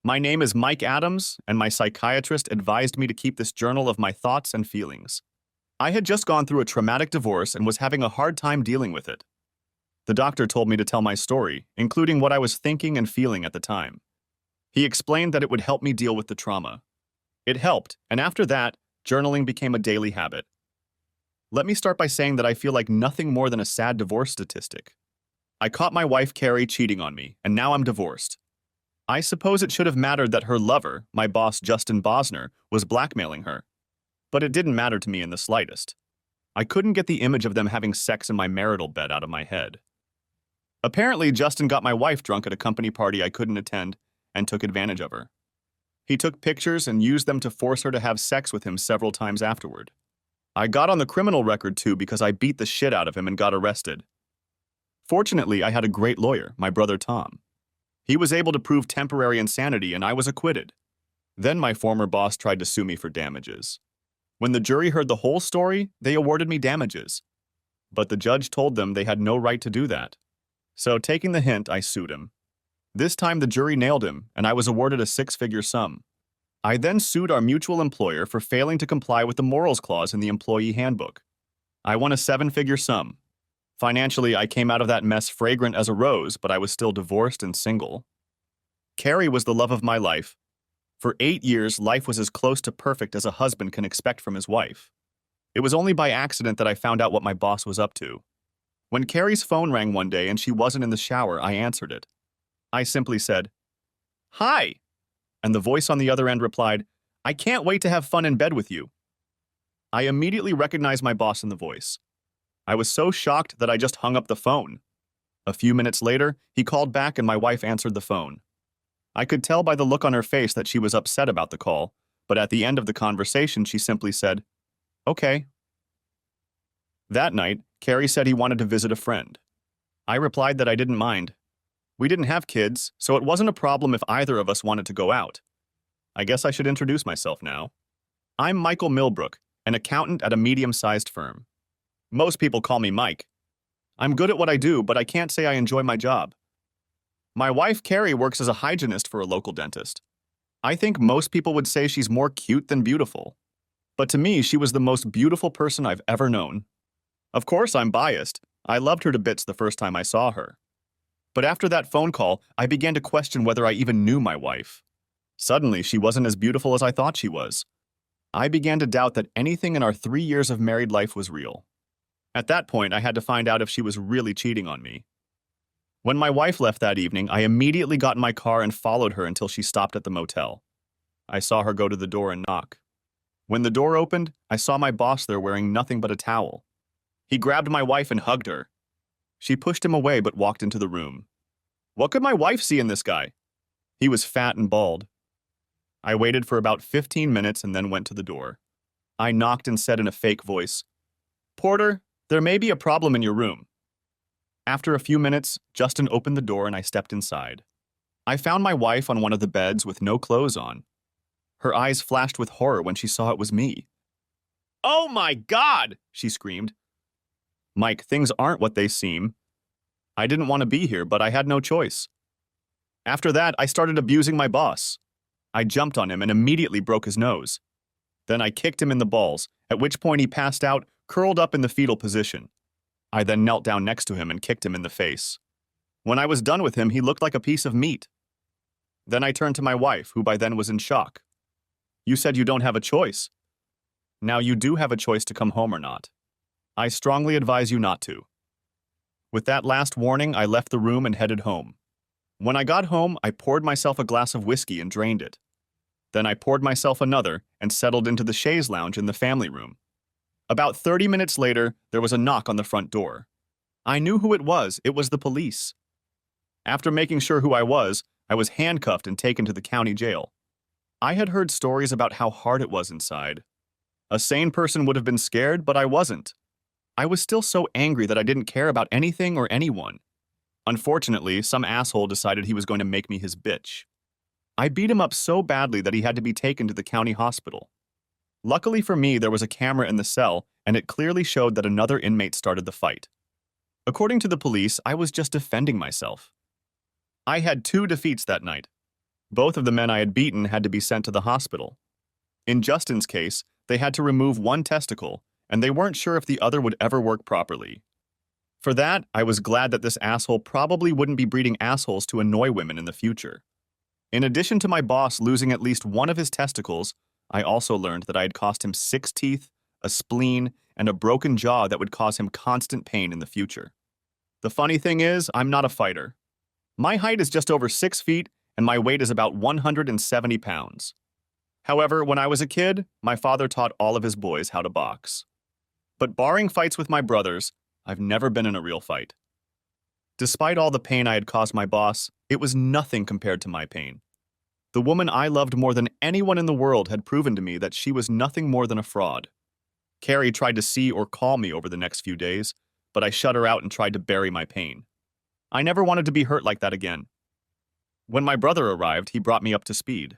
My name is Mike Adams, and my psychiatrist advised me to keep this journal of my thoughts and feelings. I had just gone through a traumatic divorce and was having a hard time dealing with it. The doctor told me to tell my story, including what I was thinking and feeling at the time. He explained that it would help me deal with the trauma. It helped, and after that, journaling became a daily habit. Let me start by saying that I feel like nothing more than a sad divorce statistic. I caught my wife Carrie cheating on me, and now I'm divorced. I suppose it should have mattered that her lover, my boss Justin Bosner, was blackmailing her. But it didn't matter to me in the slightest. I couldn't get the image of them having sex in my marital bed out of my head. Apparently, Justin got my wife drunk at a company party I couldn't attend and took advantage of her. He took pictures and used them to force her to have sex with him several times afterward. I got on the criminal record too because I beat the shit out of him and got arrested. Fortunately, I had a great lawyer, my brother Tom. He was able to prove temporary insanity and I was acquitted. Then my former boss tried to sue me for damages. When the jury heard the whole story, they awarded me damages. But the judge told them they had no right to do that. So taking the hint, I sued him. This time the jury nailed him and I was awarded a six-figure sum. I then sued our mutual employer for failing to comply with the morals clause in the employee handbook. I won a seven-figure sum. Financially, I came out of that mess fragrant as a rose, but I was still divorced and single. Carrie was the love of my life. For 8 years, life was as close to perfect as a husband can expect from his wife. It was only by accident that I found out what my boss was up to. When Carrie's phone rang one day and she wasn't in the shower, I answered it. I simply said, "Hi," and the voice on the other end replied, "I can't wait to have fun in bed with you." I immediately recognized my boss in the voice. I was so shocked that I just hung up the phone. A few minutes later, he called back and my wife answered the phone. I could tell by the look on her face that she was upset about the call, but at the end of the conversation, she simply said, "Okay." That night, Carrie said he wanted to visit a friend. I replied that I didn't mind. We didn't have kids, so it wasn't a problem if either of us wanted to go out. I guess I should introduce myself now. I'm Michael Milbrook, an accountant at a medium-sized firm. Most people call me Mike. I'm good at what I do, but I can't say I enjoy my job. My wife, Carrie, works as a hygienist for a local dentist. I think most people would say she's more cute than beautiful. But to me, she was the most beautiful person I've ever known. Of course, I'm biased. I loved her to bits the first time I saw her. But after that phone call, I began to question whether I even knew my wife. Suddenly, she wasn't as beautiful as I thought she was. I began to doubt that anything in our 3 years of married life was real. At that point, I had to find out if she was really cheating on me. When my wife left that evening, I immediately got in my car and followed her until she stopped at the motel. I saw her go to the door and knock. When the door opened, I saw my boss there wearing nothing but a towel. He grabbed my wife and hugged her. She pushed him away but walked into the room. What could my wife see in this guy? He was fat and bald. I waited for about 15 minutes and then went to the door. I knocked and said in a fake voice, "Porter, there may be a problem in your room." After a few minutes, Justin opened the door and I stepped inside. I found my wife on one of the beds with no clothes on. Her eyes flashed with horror when she saw it was me. "Oh my God!" she screamed. "Mike, things aren't what they seem. I didn't want to be here, but I had no choice." After that, I started abusing my boss. I jumped on him and immediately broke his nose. Then I kicked him in the balls, at which point he passed out, curled up in the fetal position. I then knelt down next to him and kicked him in the face. When I was done with him, he looked like a piece of meat. Then I turned to my wife, who by then was in shock. "You said you don't have a choice. Now you do have a choice to come home or not. I strongly advise you not to." With that last warning, I left the room and headed home. When I got home, I poured myself a glass of whiskey and drained it. Then I poured myself another and settled into the chaise lounge in the family room. About 30 minutes later, there was a knock on the front door. I knew who it was the police. After making sure who I was handcuffed and taken to the county jail. I had heard stories about how hard it was inside. A sane person would have been scared, but I wasn't. I was still so angry that I didn't care about anything or anyone. Unfortunately, some asshole decided he was going to make me his bitch. I beat him up so badly that he had to be taken to the county hospital. Luckily for me, there was a camera in the cell, and it clearly showed that another inmate started the fight. According to the police, I was just defending myself. I had 2 defeats that night. Both of the men I had beaten had to be sent to the hospital. In Justin's case, they had to remove one testicle, and they weren't sure if the other would ever work properly. For that, I was glad that this asshole probably wouldn't be breeding assholes to annoy women in the future. In addition to my boss losing at least one of his testicles, I also learned that I had cost him 6 teeth, a spleen, and a broken jaw that would cause him constant pain in the future. The funny thing is, I'm not a fighter. My height is just over 6 feet, and my weight is about 170 pounds. However, when I was a kid, my father taught all of his boys how to box. But barring fights with my brothers, I've never been in a real fight. Despite all the pain I had caused my boss, it was nothing compared to my pain. The woman I loved more than anyone in the world had proven to me that she was nothing more than a fraud. Carrie tried to see or call me over the next few days, but I shut her out and tried to bury my pain. I never wanted to be hurt like that again. When my brother arrived, he brought me up to speed.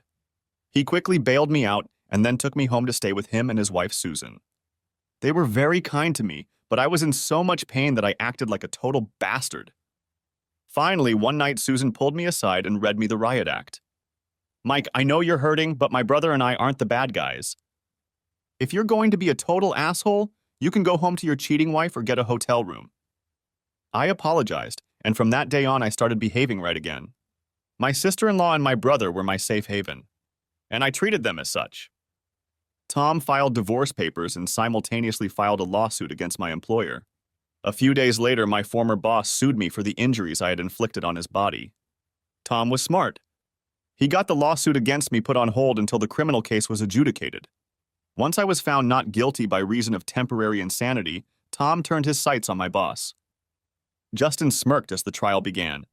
He quickly bailed me out and then took me home to stay with him and his wife, Susan. They were very kind to me, but I was in so much pain that I acted like a total bastard. Finally, one night, Susan pulled me aside and read me the riot act. "Mike, I know you're hurting, but my brother and I aren't the bad guys. If you're going to be a total asshole, you can go home to your cheating wife or get a hotel room." I apologized, and from that day on, I started behaving right again. My sister-in-law and my brother were my safe haven, and I treated them as such. Tom filed divorce papers and simultaneously filed a lawsuit against my employer. A few days later, my former boss sued me for the injuries I had inflicted on his body. Tom was smart. He got the lawsuit against me put on hold until the criminal case was adjudicated. Once I was found not guilty by reason of temporary insanity, Tom turned his sights on my boss. Justin smirked as the trial began.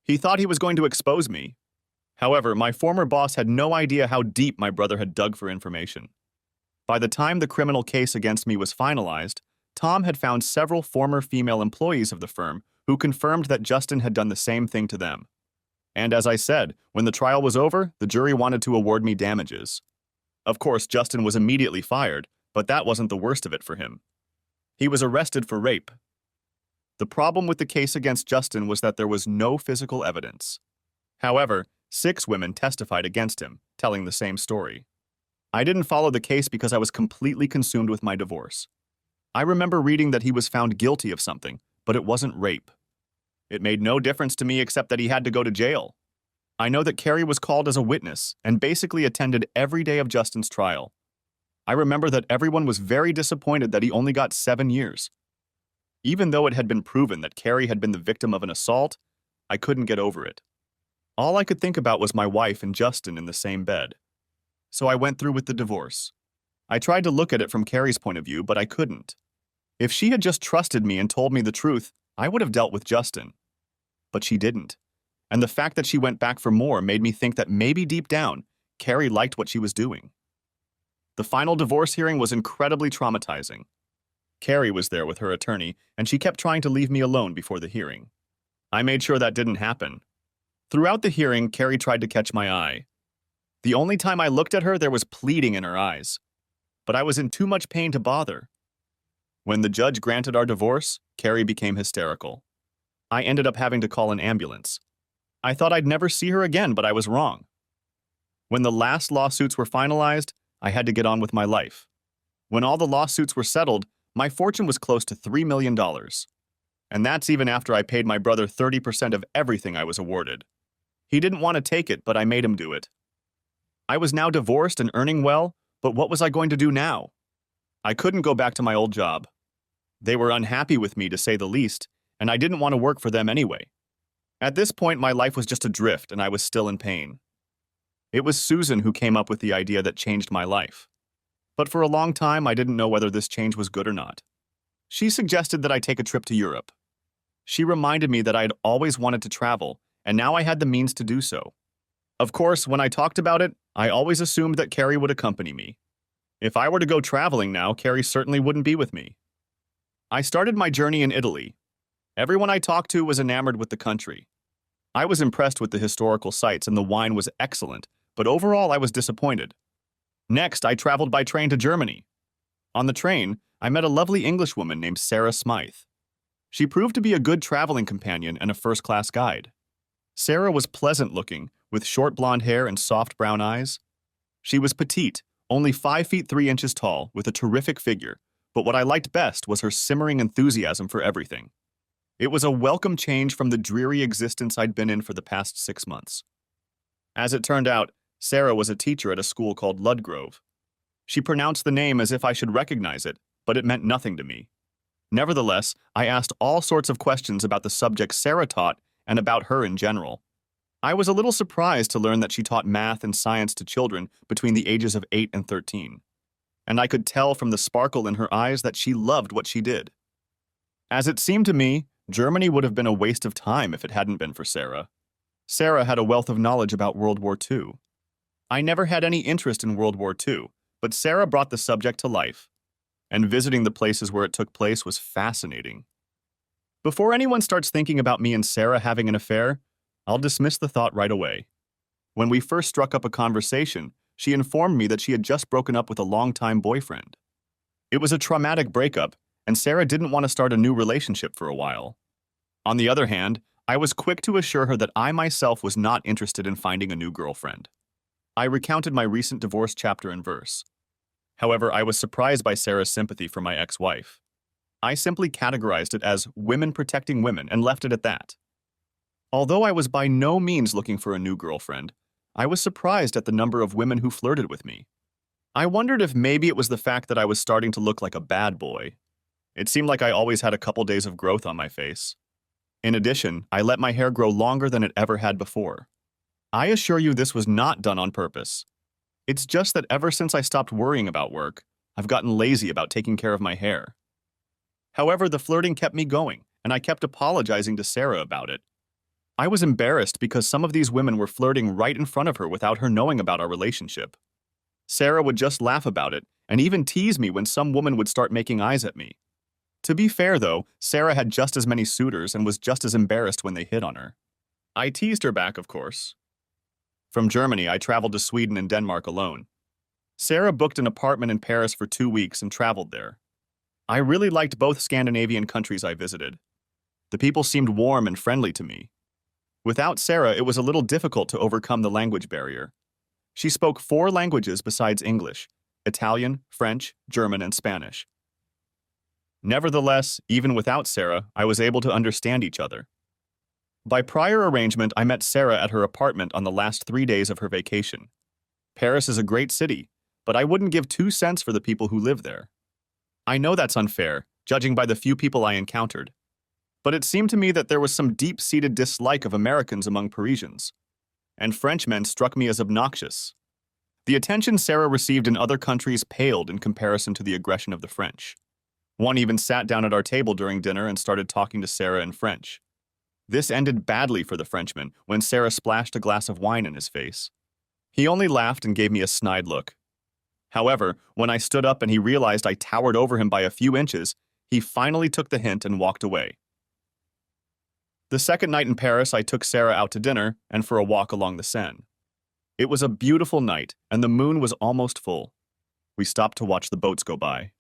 He thought he was going to expose me. However, my former boss had no idea how deep my brother had dug for information. By the time the criminal case against me was finalized, Tom had found several former female employees of the firm who confirmed that Justin had done the same thing to them. And as I said, when the trial was over, the jury wanted to award me damages. Of course, Justin was immediately fired, but that wasn't the worst of it for him. He was arrested for rape. The problem with the case against Justin was that there was no physical evidence. However, 6 women testified against him, telling the same story. I didn't follow the case because I was completely consumed with my divorce. I remember reading that he was found guilty of something, but it wasn't rape. It made no difference to me except that he had to go to jail. I know that Carrie was called as a witness and basically attended every day of Justin's trial. I remember that everyone was very disappointed that he only got 7 years. Even though it had been proven that Carrie had been the victim of an assault, I couldn't get over it. All I could think about was my wife and Justin in the same bed. So I went through with the divorce. I tried to look at it from Carrie's point of view, but I couldn't. If she had just trusted me and told me the truth, I would have dealt with Justin. But she didn't. And the fact that she went back for more made me think that maybe deep down, Carrie liked what she was doing. The final divorce hearing was incredibly traumatizing. Carrie was there with her attorney, and she kept trying to leave me alone before the hearing. I made sure that didn't happen. Throughout the hearing, Carrie tried to catch my eye. The only time I looked at her, there was pleading in her eyes. But I was in too much pain to bother. When the judge granted our divorce, Carrie became hysterical. I ended up having to call an ambulance. I thought I'd never see her again, but I was wrong. When the last lawsuits were finalized, I had to get on with my life. When all the lawsuits were settled, my fortune was close to $3 million. And that's even after I paid my brother 30% of everything I was awarded. He didn't want to take it, but I made him do it. I was now divorced and earning well, but what was I going to do now? I couldn't go back to my old job. They were unhappy with me, to say the least, and I didn't want to work for them anyway. At this point, my life was just adrift, and I was still in pain. It was Susan who came up with the idea that changed my life. But for a long time, I didn't know whether this change was good or not. She suggested that I take a trip to Europe. She reminded me that I had always wanted to travel, and now I had the means to do so. Of course, when I talked about it, I always assumed that Carrie would accompany me. If I were to go traveling now, Carrie certainly wouldn't be with me. I started my journey in Italy. Everyone I talked to was enamored with the country. I was impressed with the historical sites and the wine was excellent, but overall I was disappointed. Next, I traveled by train to Germany. On the train, I met a lovely Englishwoman named Sarah Smythe. She proved to be a good traveling companion and a first-class guide. Sarah was pleasant-looking, with short blonde hair and soft brown eyes. She was petite, only 5 feet 3 inches tall, with a terrific figure, but what I liked best was her simmering enthusiasm for everything. It was a welcome change from the dreary existence I'd been in for the past 6 months. As it turned out, Sarah was a teacher at a school called Ludgrove. She pronounced the name as if I should recognize it, but it meant nothing to me. Nevertheless, I asked all sorts of questions about the subjects Sarah taught and about her in general. I was a little surprised to learn that she taught math and science to children between the ages of 8 and 13. And I could tell from the sparkle in her eyes that she loved what she did. As it seemed to me, Germany would have been a waste of time if it hadn't been for Sarah. Sarah had a wealth of knowledge about World War II. I never had any interest in World War II, but Sarah brought the subject to life, and visiting the places where it took place was fascinating. Before anyone starts thinking about me and Sarah having an affair, I'll dismiss the thought right away. When we first struck up a conversation, she informed me that she had just broken up with a longtime boyfriend. It was a traumatic breakup, and Sarah didn't want to start a new relationship for a while. On the other hand, I was quick to assure her that I myself was not interested in finding a new girlfriend. I recounted my recent divorce chapter and verse. However, I was surprised by Sarah's sympathy for my ex-wife. I simply categorized it as women protecting women and left it at that. Although I was by no means looking for a new girlfriend, I was surprised at the number of women who flirted with me. I wondered if maybe it was the fact that I was starting to look like a bad boy. It seemed like I always had a couple days of growth on my face. In addition, I let my hair grow longer than it ever had before. I assure you this was not done on purpose. It's just that ever since I stopped worrying about work, I've gotten lazy about taking care of my hair. However, the flirting kept me going, and I kept apologizing to Sarah about it. I was embarrassed because some of these women were flirting right in front of her without her knowing about our relationship. Sarah would just laugh about it, and even tease me when some woman would start making eyes at me. To be fair, though, Sarah had just as many suitors and was just as embarrassed when they hit on her. I teased her back, of course. From Germany, I traveled to Sweden and Denmark alone. Sarah booked an apartment in Paris for 2 weeks and traveled there. I really liked both Scandinavian countries I visited. The people seemed warm and friendly to me. Without Sarah, it was a little difficult to overcome the language barrier. She spoke 4 languages besides English: Italian, French, German, and Spanish. Nevertheless, even without Sarah, I was able to understand each other. By prior arrangement, I met Sarah at her apartment on the last 3 days of her vacation. Paris is a great city, but I wouldn't give 2 cents for the people who live there. I know that's unfair, judging by the few people I encountered. But it seemed to me that there was some deep-seated dislike of Americans among Parisians. And Frenchmen struck me as obnoxious. The attention Sarah received in other countries paled in comparison to the aggression of the French. One even sat down at our table during dinner and started talking to Sarah in French. This ended badly for the Frenchman when Sarah splashed a glass of wine in his face. He only laughed and gave me a snide look. However, when I stood up and he realized I towered over him by a few inches, he finally took the hint and walked away. The second night in Paris, I took Sarah out to dinner and for a walk along the Seine. It was a beautiful night, and the moon was almost full. We stopped to watch the boats go by.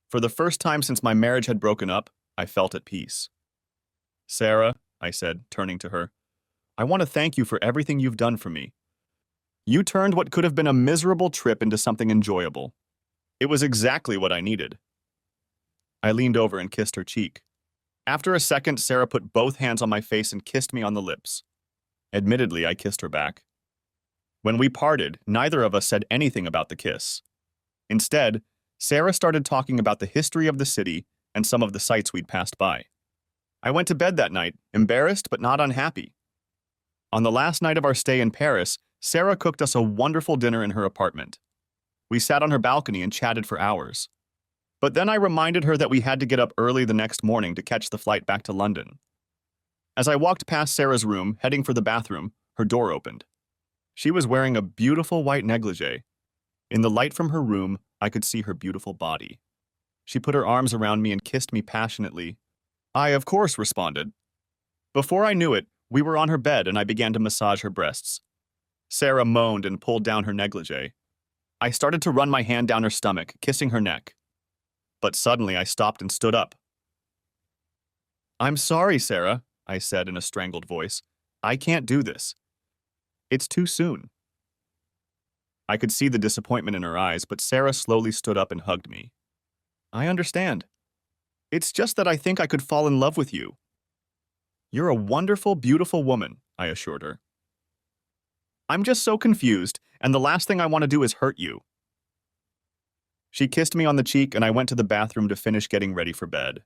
For the first time since my marriage had broken up, I felt at peace. "Sarah," I said, turning to her, "I want to thank you for everything you've done for me. You turned what could have been a miserable trip into something enjoyable. It was exactly what I needed." I leaned over and kissed her cheek. After a second, Sarah put both hands on my face and kissed me on the lips. Admittedly, I kissed her back. When we parted, neither of us said anything about the kiss. Instead, Sarah started talking about the history of the city and some of the sights we'd passed by. I went to bed that night, embarrassed but not unhappy. On the last night of our stay in Paris, Sarah cooked us a wonderful dinner in her apartment. We sat on her balcony and chatted for hours. But then I reminded her that we had to get up early the next morning to catch the flight back to London. As I walked past Sarah's room, heading for the bathroom, her door opened. She was wearing a beautiful white negligee. In the light from her room, I could see her beautiful body. She put her arms around me and kissed me passionately. I, of course, responded. Before I knew it, we were on her bed and I began to massage her breasts. Sarah moaned and pulled down her negligee. I started to run my hand down her stomach, kissing her neck. But suddenly I stopped and stood up. "I'm sorry, Sarah," I said in a strangled voice. "I can't do this." It's too soon. I could see the disappointment in her eyes, but Sarah slowly stood up and hugged me. I understand. It's just that I think I could fall in love with you. You're a wonderful, beautiful woman, I assured her. I'm just so confused, and the last thing I want to do is hurt you. She kissed me on the cheek, and I went to the bathroom to finish getting ready for bed.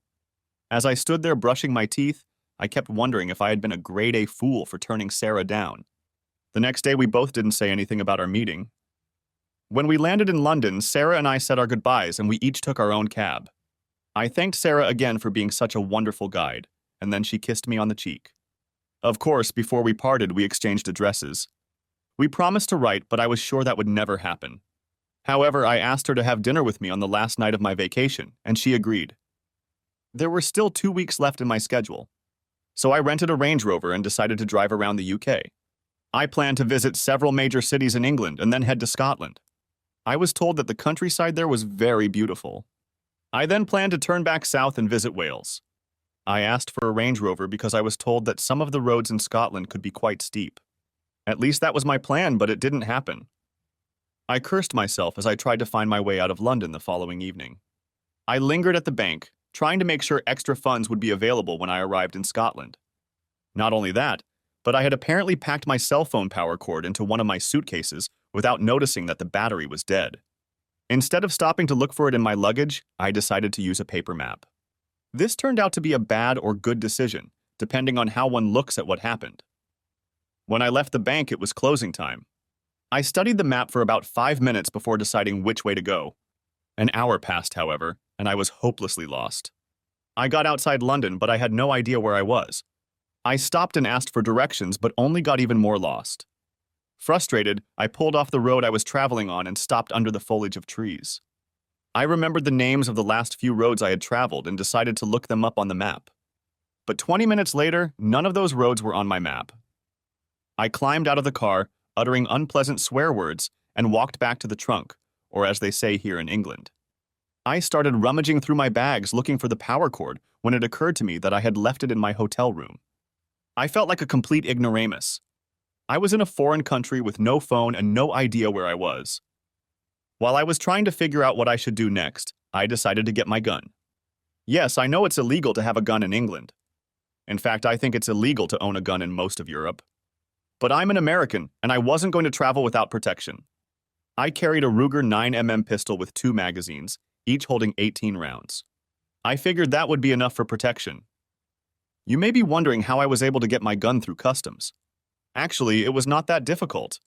As I stood there brushing my teeth, I kept wondering if I had been a grade A fool for turning Sarah down. The next day, we both didn't say anything about our meeting. When we landed in London, Sarah and I said our goodbyes, and we each took our own cab. I thanked Sarah again for being such a wonderful guide, and then she kissed me on the cheek. Of course, before we parted, we exchanged addresses. We promised to write, but I was sure that would never happen. However, I asked her to have dinner with me on the last night of my vacation, and she agreed. There were still 2 weeks left in my schedule, so I rented a Range Rover and decided to drive around the UK. I planned to visit several major cities in England and then head to Scotland. I was told that the countryside there was very beautiful. I then planned to turn back south and visit Wales. I asked for a Range Rover because I was told that some of the roads in Scotland could be quite steep. At least that was my plan, but it didn't happen. I cursed myself as I tried to find my way out of London the following evening. I lingered at the bank, trying to make sure extra funds would be available when I arrived in Scotland. Not only that, but I had apparently packed my cell phone power cord into one of my suitcases without noticing that the battery was dead. Instead of stopping to look for it in my luggage, I decided to use a paper map. This turned out to be a bad or good decision, depending on how one looks at what happened. When I left the bank, it was closing time. I studied the map for about 5 minutes before deciding which way to go. An hour passed, however, and I was hopelessly lost. I got outside London, but I had no idea where I was. I stopped and asked for directions, but only got even more lost. Frustrated, I pulled off the road I was traveling on and stopped under the foliage of trees. I remembered the names of the last few roads I had traveled and decided to look them up on the map. But 20 minutes later, none of those roads were on my map. I climbed out of the car, uttering unpleasant swear words, and walked back to the trunk, or as they say here in England. I started rummaging through my bags looking for the power cord when it occurred to me that I had left it in my hotel room. I felt like a complete ignoramus. I was in a foreign country with no phone and no idea where I was. While I was trying to figure out what I should do next, I decided to get my gun. Yes, I know it's illegal to have a gun in England. In fact, I think it's illegal to own a gun in most of Europe. But I'm an American, and I wasn't going to travel without protection. I carried a Ruger 9mm pistol with 2 magazines, each holding 18 rounds. I figured that would be enough for protection. You may be wondering how I was able to get my gun through customs. Actually, it was not that difficult.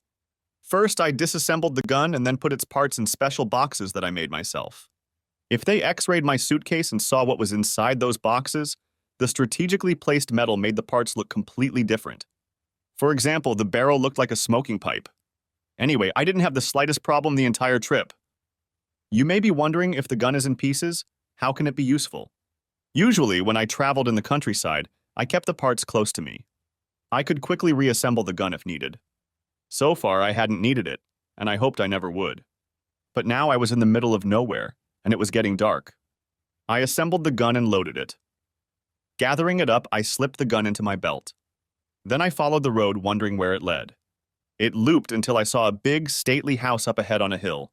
First, I disassembled the gun and then put its parts in special boxes that I made myself. If they x-rayed my suitcase and saw what was inside those boxes, the strategically placed metal made the parts look completely different. For example, the barrel looked like a smoking pipe. Anyway, I didn't have the slightest problem the entire trip. You may be wondering if the gun is in pieces, how can it be useful? Usually, when I traveled in the countryside, I kept the parts close to me. I could quickly reassemble the gun if needed. So far, I hadn't needed it, and I hoped I never would. But now I was in the middle of nowhere, and it was getting dark. I assembled the gun and loaded it. Gathering it up, I slipped the gun into my belt. Then I followed the road, wondering where it led. It looped until I saw a big, stately house up ahead on a hill.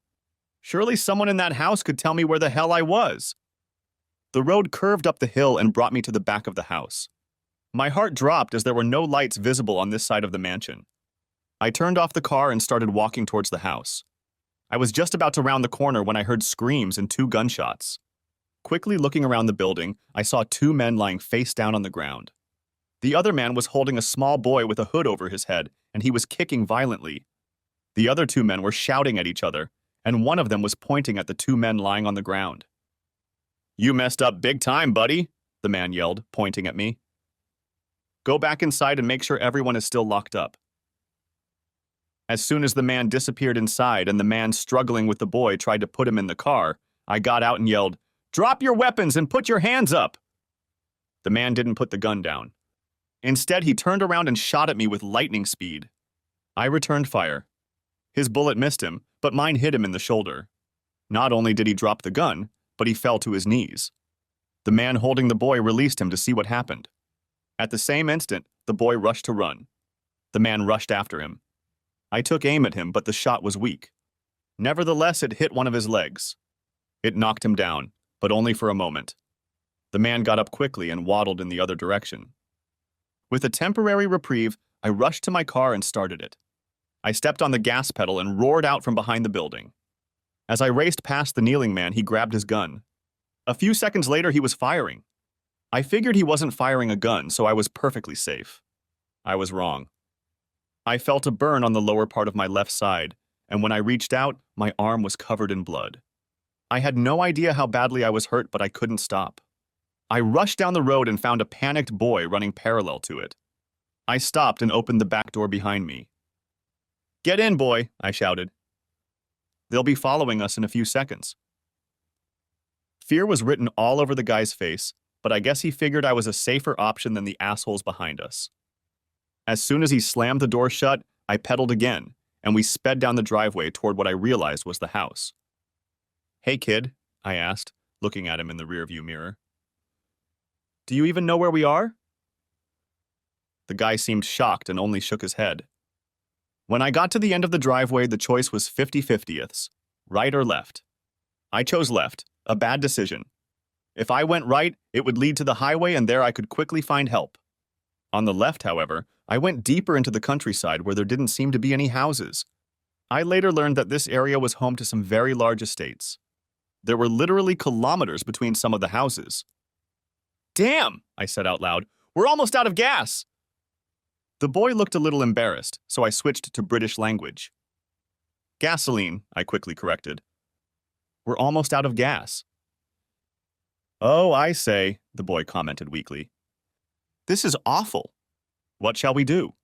Surely someone in that house could tell me where the hell I was. The road curved up the hill and brought me to the back of the house. My heart dropped as there were no lights visible on this side of the mansion. I turned off the car and started walking towards the house. I was just about to round the corner when I heard screams and 2 gunshots. Quickly looking around the building, I saw 2 men lying face down on the ground. The other man was holding a small boy with a hood over his head, and he was kicking violently. The other 2 men were shouting at each other, and one of them was pointing at the 2 men lying on the ground. "You messed up big time, buddy," the man yelled, pointing at me. "Go back inside and make sure everyone is still locked up." As soon as the man disappeared inside and the man struggling with the boy tried to put him in the car, I got out and yelled, "Drop your weapons and put your hands up!" The man didn't put the gun down. Instead, he turned around and shot at me with lightning speed. I returned fire. His bullet missed him, but mine hit him in the shoulder. Not only did he drop the gun, but he fell to his knees. The man holding the boy released him to see what happened. At the same instant, the boy rushed to run. The man rushed after him. I took aim at him, but the shot was weak. Nevertheless, it hit one of his legs. It knocked him down, but only for a moment. The man got up quickly and waddled in the other direction. With a temporary reprieve, I rushed to my car and started it. I stepped on the gas pedal and roared out from behind the building. As I raced past the kneeling man, he grabbed his gun. A few seconds later, he was firing. I figured he wasn't firing a gun, so I was perfectly safe. I was wrong. I felt a burn on the lower part of my left side, and when I reached out, my arm was covered in blood. I had no idea how badly I was hurt, but I couldn't stop. I rushed down the road and found a panicked boy running parallel to it. I stopped and opened the back door behind me. "Get in, boy," I shouted. "They'll be following us in a few seconds." Fear was written all over the guy's face, but I guess he figured I was a safer option than the assholes behind us. As soon as he slammed the door shut, I pedaled again, and we sped down the driveway toward what I realized was the house. "Hey, kid," I asked, looking at him in the rearview mirror. "Do you even know where we are?" The guy seemed shocked and only shook his head. When I got to the end of the driveway, the choice was 50-50ths, right or left. I chose left, a bad decision. If I went right, it would lead to the highway and there I could quickly find help. On the left, however, I went deeper into the countryside where there didn't seem to be any houses. I later learned that this area was home to some very large estates. There were literally kilometers between some of the houses. "Damn," I said out loud, "we're almost out of gas." The boy looked a little embarrassed, so I switched to British language. "Gasoline," I quickly corrected. "We're almost out of gas." "Oh, I say," the boy commented weakly. "This is awful. What shall we do?"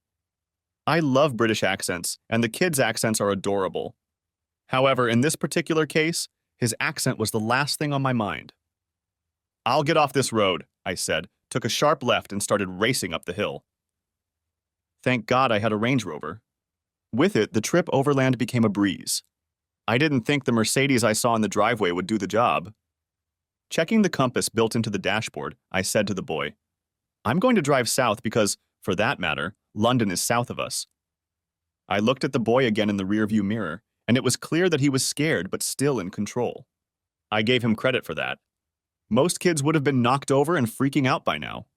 I love British accents, and the kids' accents are adorable. However, in this particular case, his accent was the last thing on my mind. "I'll get off this road," I said, took a sharp left and started racing up the hill. Thank God I had a Range Rover. With it, the trip overland became a breeze. I didn't think the Mercedes I saw in the driveway would do the job. Checking the compass built into the dashboard, I said to the boy, "I'm going to drive south because, for that matter, London is south of us." I looked at the boy again in the rearview mirror, and it was clear that he was scared but still in control. I gave him credit for that. Most kids would have been knocked over and freaking out by now.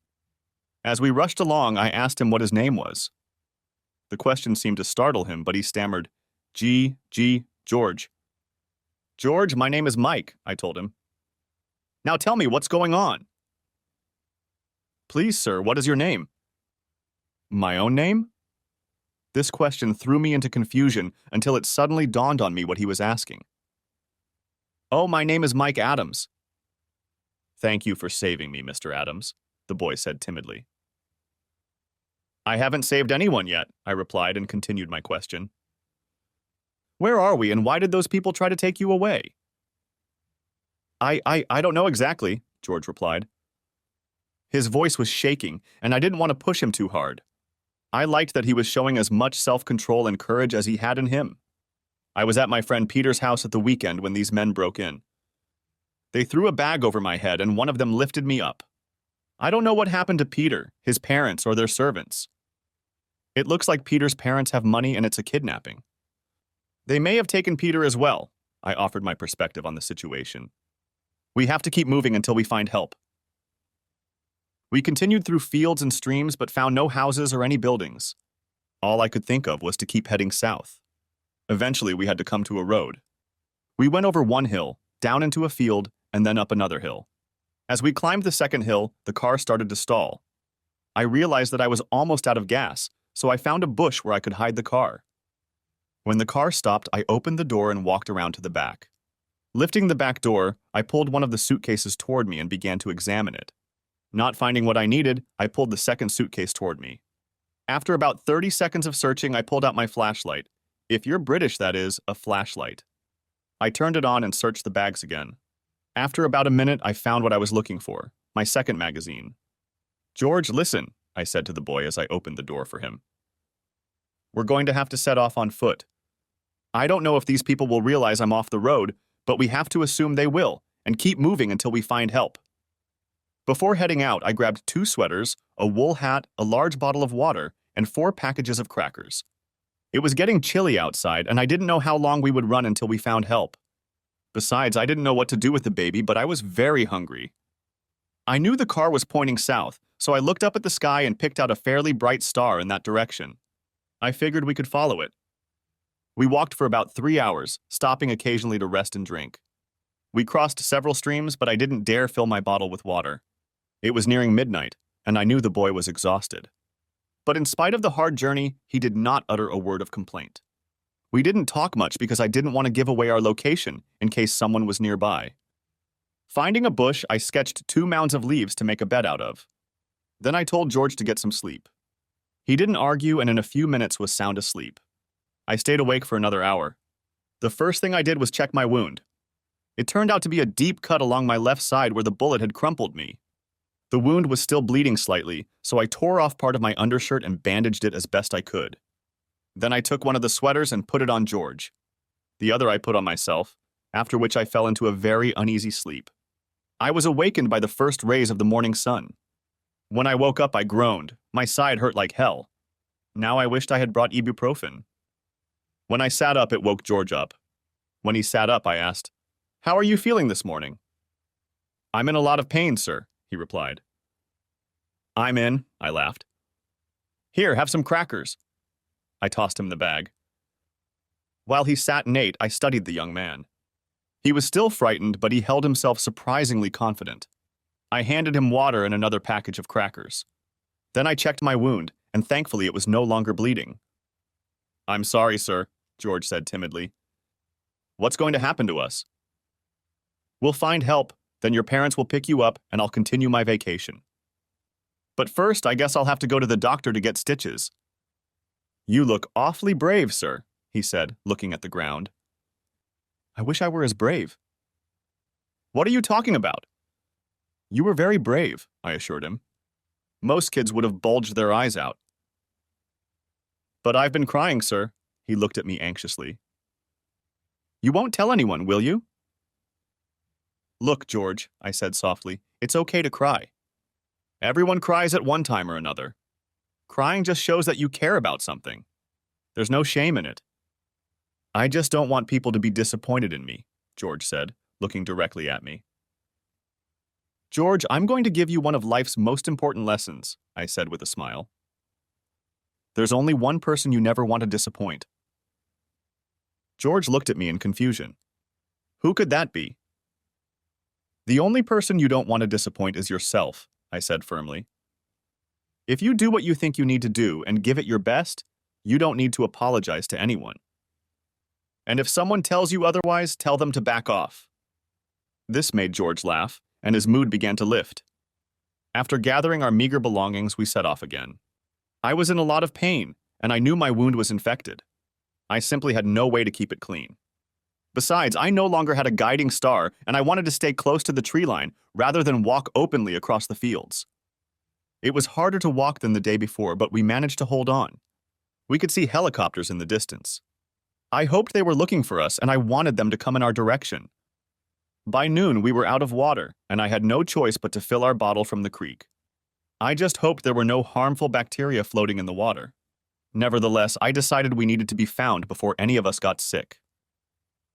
As we rushed along, I asked him what his name was. The question seemed to startle him, but he stammered, George. "George, my name is Mike," I told him. "Now tell me, what's going on?" "Please, sir, what is your name?" My own name? This question threw me into confusion until it suddenly dawned on me what he was asking. "Oh, my name is Mike Adams." "Thank you for saving me, Mr. Adams," the boy said timidly. "I haven't saved anyone yet," I replied and continued my question. "Where are we and why did those people try to take you away?" I don't know exactly," George replied. His voice was shaking, and I didn't want to push him too hard. I liked that he was showing as much self-control and courage as he had in him. I was at my friend Peter's house at the weekend when these men broke in. They threw a bag over my head and one of them lifted me up. I don't know what happened to Peter, his parents, or their servants. It looks like Peter's parents have money and it's a kidnapping. They may have taken Peter as well. I offered my perspective on the situation. We have to keep moving until we find help. We continued through fields and streams but found no houses or any buildings. All I could think of was to keep heading south. Eventually, we had to come to a road. We went over one hill, down into a field, and then up another hill. As we climbed the second hill, the car started to stall. I realized that I was almost out of gas, so I found a bush where I could hide the car. When the car stopped, I opened the door and walked around to the back. Lifting the back door, I pulled one of the suitcases toward me and began to examine it. Not finding what I needed, I pulled the second suitcase toward me. After about 30 seconds of searching, I pulled out my flashlight. If you're British, that is, a flashlight. I turned it on and searched the bags again. After about a minute, I found what I was looking for, my second magazine. "George, listen," I said to the boy as I opened the door for him. "We're going to have to set off on foot. I don't know if these people will realize I'm off the road, but we have to assume they will, and keep moving until we find help." Before heading out, I grabbed 2 sweaters, a wool hat, a large bottle of water, and 4 packages of crackers. It was getting chilly outside, and I didn't know how long we would run until we found help. Besides, I didn't know what to do with the baby, but I was very hungry. I knew the car was pointing south, so I looked up at the sky and picked out a fairly bright star in that direction. I figured we could follow it. We walked for about 3 hours, stopping occasionally to rest and drink. We crossed several streams, but I didn't dare fill my bottle with water. It was nearing midnight, and I knew the boy was exhausted. But in spite of the hard journey, he did not utter a word of complaint. We didn't talk much because I didn't want to give away our location in case someone was nearby. Finding a bush, I sketched 2 mounds of leaves to make a bed out of. Then I told George to get some sleep. He didn't argue and in a few minutes was sound asleep. I stayed awake for another hour. The first thing I did was check my wound. It turned out to be a deep cut along my left side where the bullet had crumpled me. The wound was still bleeding slightly, so I tore off part of my undershirt and bandaged it as best I could. Then I took one of the sweaters and put it on George. The other I put on myself, after which I fell into a very uneasy sleep. I was awakened by the first rays of the morning sun. When I woke up, I groaned. My side hurt like hell. Now I wished I had brought ibuprofen. When I sat up, it woke George up. When he sat up, I asked, "How are you feeling this morning?" "I'm in a lot of pain, sir," he replied. "I'm in," I laughed. "Here, have some crackers." I tossed him the bag. While he sat and ate, I studied the young man. He was still frightened, but he held himself surprisingly confident. I handed him water and another package of crackers. Then I checked my wound, and thankfully it was no longer bleeding. "I'm sorry, sir," George said timidly. "What's going to happen to us?" "We'll find help, then your parents will pick you up, and I'll continue my vacation. But first, I guess I'll have to go to the doctor to get stitches." "You look awfully brave, sir," he said, looking at the ground. "I wish I were as brave." "What are you talking about?" "You were very brave," I assured him. "Most kids would have bulged their eyes out." "But I've been crying, sir." He looked at me anxiously. "You won't tell anyone, will you?" "Look, George," I said softly, "it's okay to cry. Everyone cries at one time or another. Crying just shows that you care about something. There's no shame in it." "I just don't want people to be disappointed in me," George said, looking directly at me. "George, I'm going to give you one of life's most important lessons," I said with a smile. "There's only one person you never want to disappoint." George looked at me in confusion. "Who could that be?" "The only person you don't want to disappoint is yourself," I said firmly. "If you do what you think you need to do and give it your best, you don't need to apologize to anyone. And if someone tells you otherwise, tell them to back off." This made George laugh, and his mood began to lift. After gathering our meager belongings, we set off again. I was in a lot of pain, and I knew my wound was infected. I simply had no way to keep it clean. Besides, I no longer had a guiding star, and I wanted to stay close to the tree line rather than walk openly across the fields. It was harder to walk than the day before, but we managed to hold on. We could see helicopters in the distance. I hoped they were looking for us, and I wanted them to come in our direction. By noon, we were out of water, and I had no choice but to fill our bottle from the creek. I just hoped there were no harmful bacteria floating in the water. Nevertheless, I decided we needed to be found before any of us got sick.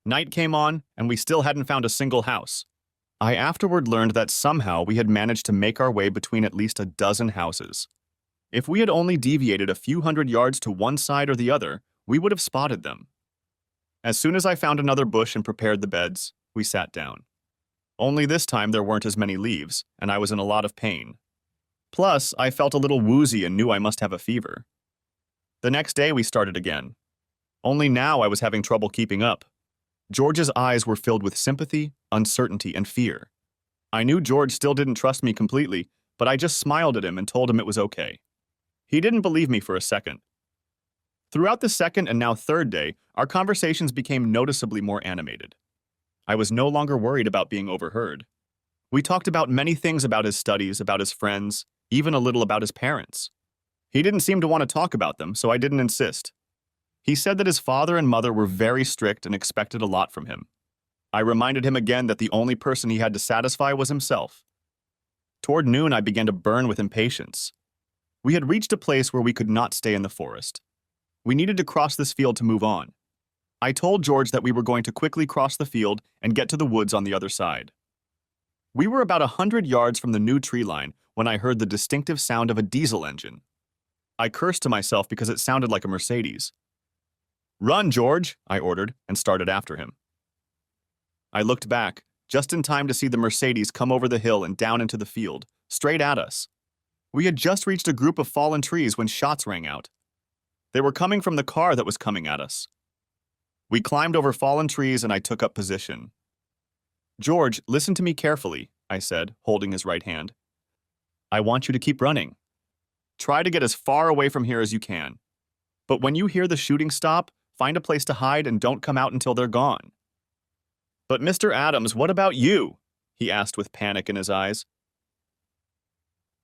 Night came on, and we still hadn't found a single house. I afterward learned that somehow we had managed to make our way between at least a dozen houses. If we had only deviated a few hundred yards to one side or the other, we would have spotted them. As soon as I found another bush and prepared the beds, we sat down. Only this time there weren't as many leaves, and I was in a lot of pain. Plus, I felt a little woozy and knew I must have a fever. The next day we started again. Only now I was having trouble keeping up. George's eyes were filled with sympathy, uncertainty, and fear. I knew George still didn't trust me completely, but I just smiled at him and told him it was okay. He didn't believe me for a second. Throughout the second and now third day, our conversations became noticeably more animated. I was no longer worried about being overheard. We talked about many things about his studies, about his friends, even a little about his parents. He didn't seem to want to talk about them, so I didn't insist. He said that his father and mother were very strict and expected a lot from him. I reminded him again that the only person he had to satisfy was himself. Toward noon, I began to burn with impatience. We had reached a place where we could not stay in the forest. We needed to cross this field to move on. I told George that we were going to quickly cross the field and get to the woods on the other side. We were about 100 yards from the new tree line when I heard the distinctive sound of a diesel engine. I cursed to myself because it sounded like a Mercedes. "Run, George," I ordered, and started after him. I looked back, just in time to see the Mercedes come over the hill and down into the field, straight at us. We had just reached a group of fallen trees when shots rang out. They were coming from the car that was coming at us. We climbed over fallen trees and I took up position. "George, listen to me carefully," I said, holding his right hand. "I want you to keep running. Try to get as far away from here as you can. But when you hear the shooting stop, find a place to hide and don't come out until they're gone." "But Mr. Adams, what about you?" he asked with panic in his eyes.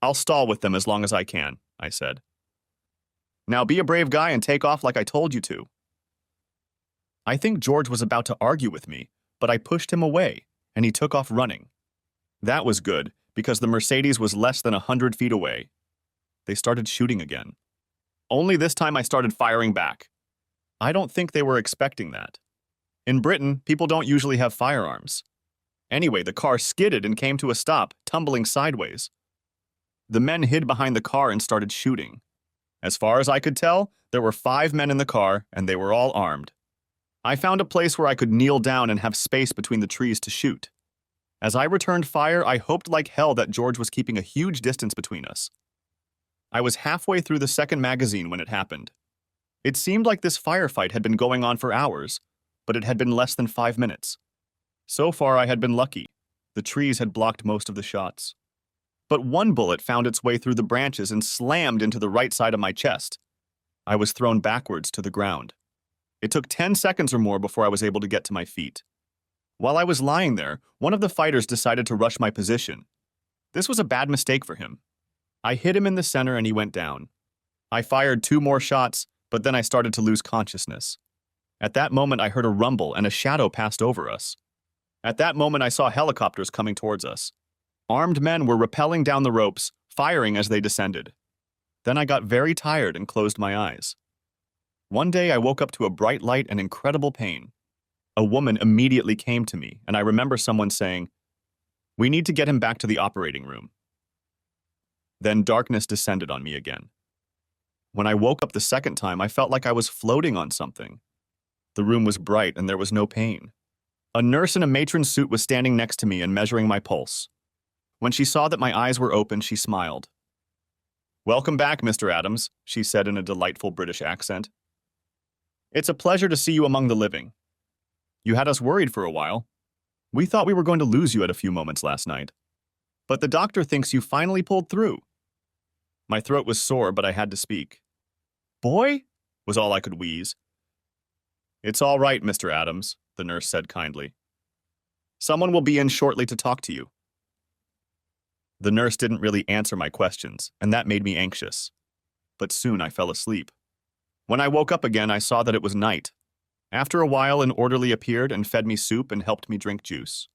"I'll stall with them as long as I can," I said. "Now be a brave guy and take off like I told you to." I think George was about to argue with me, but I pushed him away, and he took off running. That was good, because the Mercedes was less than 100 feet away. They started shooting again. Only this time I started firing back. I don't think they were expecting that. In Britain, people don't usually have firearms. Anyway, the car skidded and came to a stop, tumbling sideways. The men hid behind the car and started shooting. As far as I could tell, there were 5 men in the car, and they were all armed. I found a place where I could kneel down and have space between the trees to shoot. As I returned fire, I hoped like hell that George was keeping a huge distance between us. I was halfway through the second magazine when it happened. It seemed like this firefight had been going on for hours, but it had been less than 5 minutes. So far, I had been lucky. The trees had blocked most of the shots. But one bullet found its way through the branches and slammed into the right side of my chest. I was thrown backwards to the ground. It took 10 seconds or more before I was able to get to my feet. While I was lying there, one of the fighters decided to rush my position. This was a bad mistake for him. I hit him in the center and he went down. I fired 2 more shots, but then I started to lose consciousness. At that moment, I heard a rumble and a shadow passed over us. At that moment, I saw helicopters coming towards us. Armed men were rappelling down the ropes, firing as they descended. Then I got very tired and closed my eyes. One day, I woke up to a bright light and incredible pain. A woman immediately came to me, and I remember someone saying, "We need to get him back to the operating room." Then darkness descended on me again. When I woke up the second time, I felt like I was floating on something. The room was bright and there was no pain. A nurse in a matron's suit was standing next to me and measuring my pulse. When she saw that my eyes were open, she smiled. "Welcome back, Mr. Adams," she said in a delightful British accent. "It's a pleasure to see you among the living. You had us worried for a while. We thought we were going to lose you at a few moments last night. But the doctor thinks you finally pulled through." My throat was sore, but I had to speak. "Boy?" was all I could wheeze. "It's all right, Mr. Adams," the nurse said kindly. "Someone will be in shortly to talk to you." The nurse didn't really answer my questions, and that made me anxious. But soon I fell asleep. When I woke up again, I saw that it was night. After a while, an orderly appeared and fed me soup and helped me drink juice.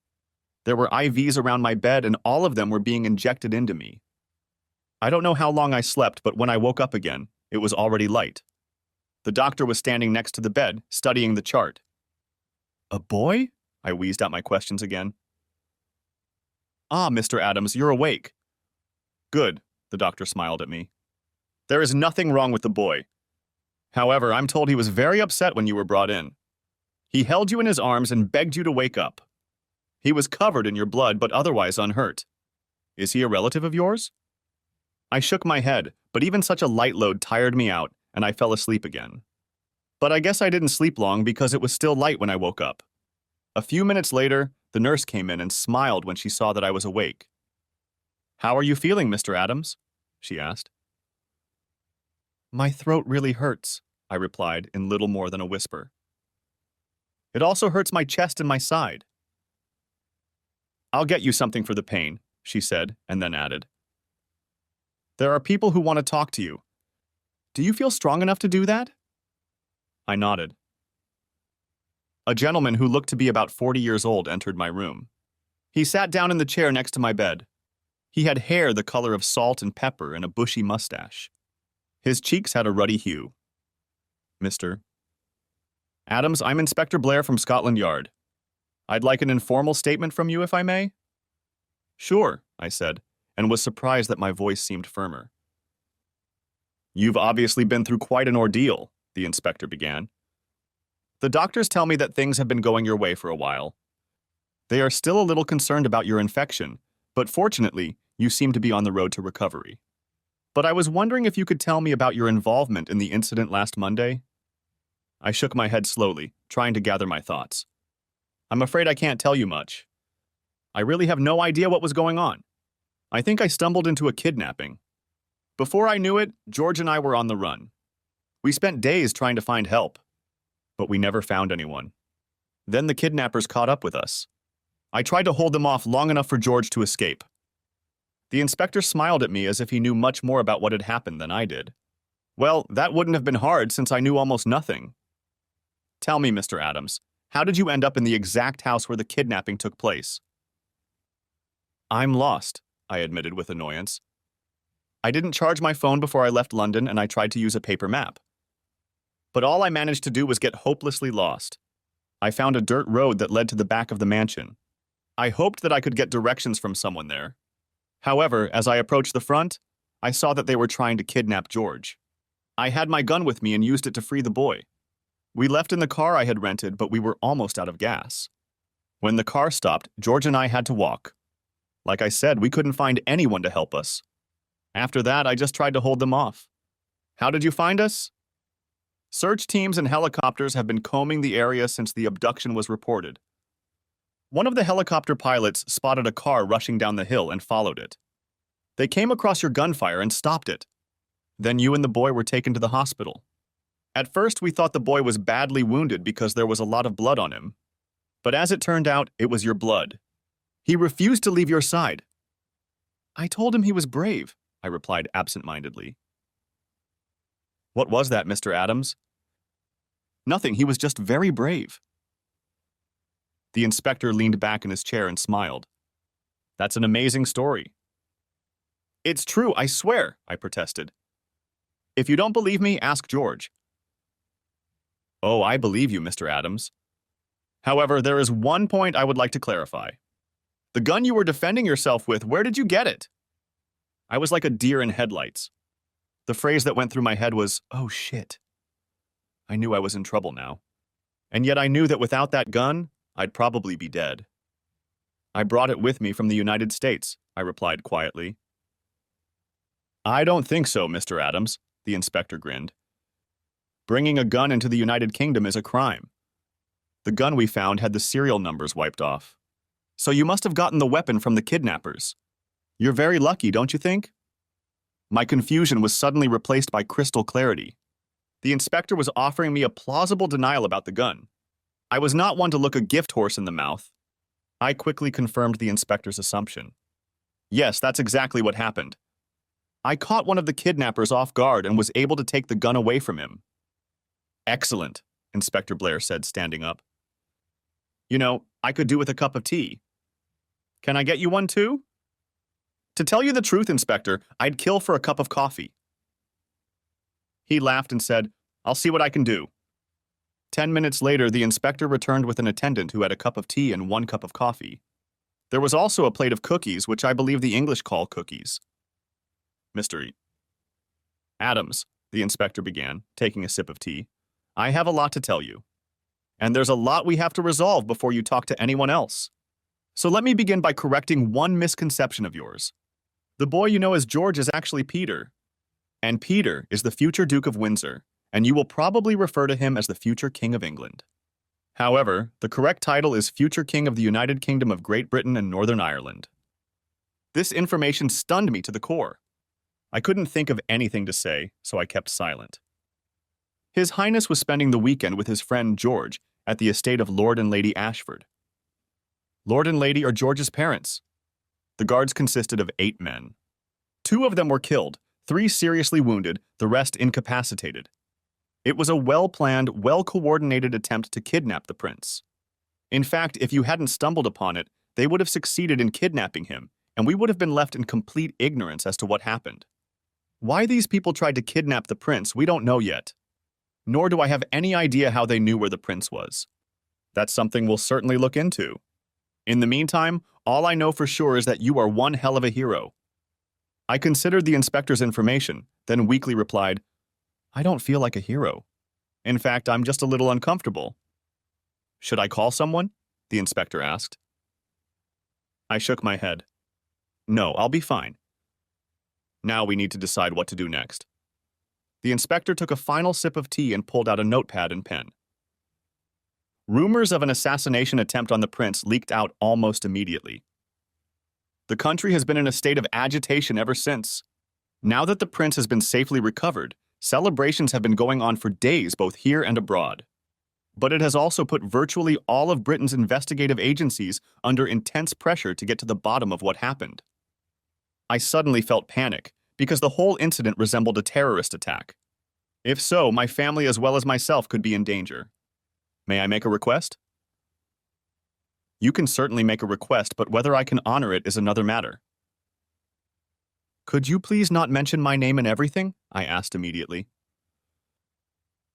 There were IVs around my bed, and all of them were being injected into me. I don't know how long I slept, but when I woke up again, it was already light. The doctor was standing next to the bed, studying the chart. "A boy?" I wheezed out my questions again. "Ah, Mr. Adams, you're awake." "Good," the doctor smiled at me. "There is nothing wrong with the boy. However, I'm told he was very upset when you were brought in. He held you in his arms and begged you to wake up. He was covered in your blood, but otherwise unhurt. Is he a relative of yours?" I shook my head, but even such a light load tired me out, and I fell asleep again. But I guess I didn't sleep long because it was still light when I woke up. A few minutes later, the nurse came in and smiled when she saw that I was awake. "How are you feeling, Mr. Adams?" she asked. "My throat really hurts," I replied in little more than a whisper. "It also hurts my chest and my side." "I'll get you something for the pain," she said, and then added, "There are people who want to talk to you. Do you feel strong enough to do that?" I nodded. A gentleman who looked to be about 40 years old entered my room. He sat down in the chair next to my bed. He had hair the color of salt and pepper and a bushy mustache. His cheeks had a ruddy hue. Mr. Adams, I'm Inspector Blair from Scotland Yard. I'd like an informal statement from you, if I may. Sure, I said, and was surprised that my voice seemed firmer. You've obviously been through quite an ordeal, the inspector began. The doctors tell me that things have been going your way for a while. They are still a little concerned about your infection, but fortunately, you seem to be on the road to recovery. But I was wondering if you could tell me about your involvement in the incident last Monday. I shook my head slowly, trying to gather my thoughts. I'm afraid I can't tell you much. I really have no idea what was going on. I think I stumbled into a kidnapping. Before I knew it, George and I were on the run. We spent days trying to find help, but we never found anyone. Then the kidnappers caught up with us. I tried to hold them off long enough for George to escape. The inspector smiled at me as if he knew much more about what had happened than I did. Well, that wouldn't have been hard since I knew almost nothing. Tell me, Mr. Adams, how did you end up in the exact house where the kidnapping took place? I'm lost, I admitted with annoyance. I didn't charge my phone before I left London, and I tried to use a paper map. But all I managed to do was get hopelessly lost. I found a dirt road that led to the back of the mansion. I hoped that I could get directions from someone there. However, as I approached the front, I saw that they were trying to kidnap George. I had my gun with me and used it to free the boy. We left in the car I had rented, but we were almost out of gas. When the car stopped, George and I had to walk. Like I said, we couldn't find anyone to help us. After that, I just tried to hold them off. How did you find us? Search teams and helicopters have been combing the area since the abduction was reported. One of the helicopter pilots spotted a car rushing down the hill and followed it. They came across your gunfire and stopped it. Then you and the boy were taken to the hospital. At first, we thought the boy was badly wounded because there was a lot of blood on him. But as it turned out, it was your blood. He refused to leave your side. I told him he was brave, I replied absent-mindedly. What was that, Mr. Adams? Nothing, he was just very brave. The inspector leaned back in his chair and smiled. That's an amazing story. It's true, I swear, I protested. If you don't believe me, ask George. Oh, I believe you, Mr. Adams. However, there is one point I would like to clarify. The gun you were defending yourself with, where did you get it? I was like a deer in headlights. The phrase that went through my head was, oh shit. I knew I was in trouble now. And yet I knew that without that gun, I'd probably be dead. I brought it with me from the United States, I replied quietly. I don't think so, Mr. Adams, the inspector grinned. Bringing a gun into the United Kingdom is a crime. The gun we found had the serial numbers wiped off. So you must have gotten the weapon from the kidnappers. You're very lucky, don't you think? My confusion was suddenly replaced by crystal clarity. The inspector was offering me a plausible denial about the gun. I was not one to look a gift horse in the mouth. I quickly confirmed the inspector's assumption. Yes, that's exactly what happened. I caught one of the kidnappers off guard and was able to take the gun away from him. Excellent, Inspector Blair said, standing up. You know, I could do with a cup of tea. Can I get you one too? To tell you the truth, Inspector, I'd kill for a cup of coffee. He laughed and said, I'll see what I can do. 10 minutes later, the inspector returned with an attendant who had a cup of tea and 1 cup of coffee. There was also a plate of cookies, which I believe the English call cookies. Mr. Adams, the inspector began, taking a sip of tea, I have a lot to tell you. And there's a lot we have to resolve before you talk to anyone else. So let me begin by correcting one misconception of yours. The boy you know as George is actually Peter. And Peter is the future Duke of Windsor, and you will probably refer to him as the future King of England. However, the correct title is future King of the United Kingdom of Great Britain and Northern Ireland. This information stunned me to the core. I couldn't think of anything to say, so I kept silent. His Highness was spending the weekend with his friend George at the estate of Lord and Lady Ashford. Lord and Lady are George's parents. The guards consisted of 8 men. 2 of them were killed, 3 seriously wounded, the rest incapacitated. It was a well-planned, well-coordinated attempt to kidnap the prince. In fact, if you hadn't stumbled upon it, they would have succeeded in kidnapping him, and we would have been left in complete ignorance as to what happened. Why these people tried to kidnap the prince, we don't know yet. nor do I have any idea how they knew where the prince was. That's something we'll certainly look into. In the meantime, all I know for sure is that you are one hell of a hero. I considered the inspector's information, then weakly replied, I don't feel like a hero. In fact, I'm just a little uncomfortable. Should I call someone? The inspector asked. I shook my head. No, I'll be fine. Now we need to decide what to do next. The inspector took a final sip of tea and pulled out a notepad and pen. Rumors of an assassination attempt on the prince leaked out almost immediately. The country has been in a state of agitation ever since. Now that the prince has been safely recovered, celebrations have been going on for days both here and abroad. But it has also put virtually all of Britain's investigative agencies under intense pressure to get to the bottom of what happened. I suddenly felt panic, because the whole incident resembled a terrorist attack. If so, my family as well as myself could be in danger. May I make a request? You can certainly make a request, but whether I can honor it is another matter. Could you please not mention my name and everything? I asked immediately.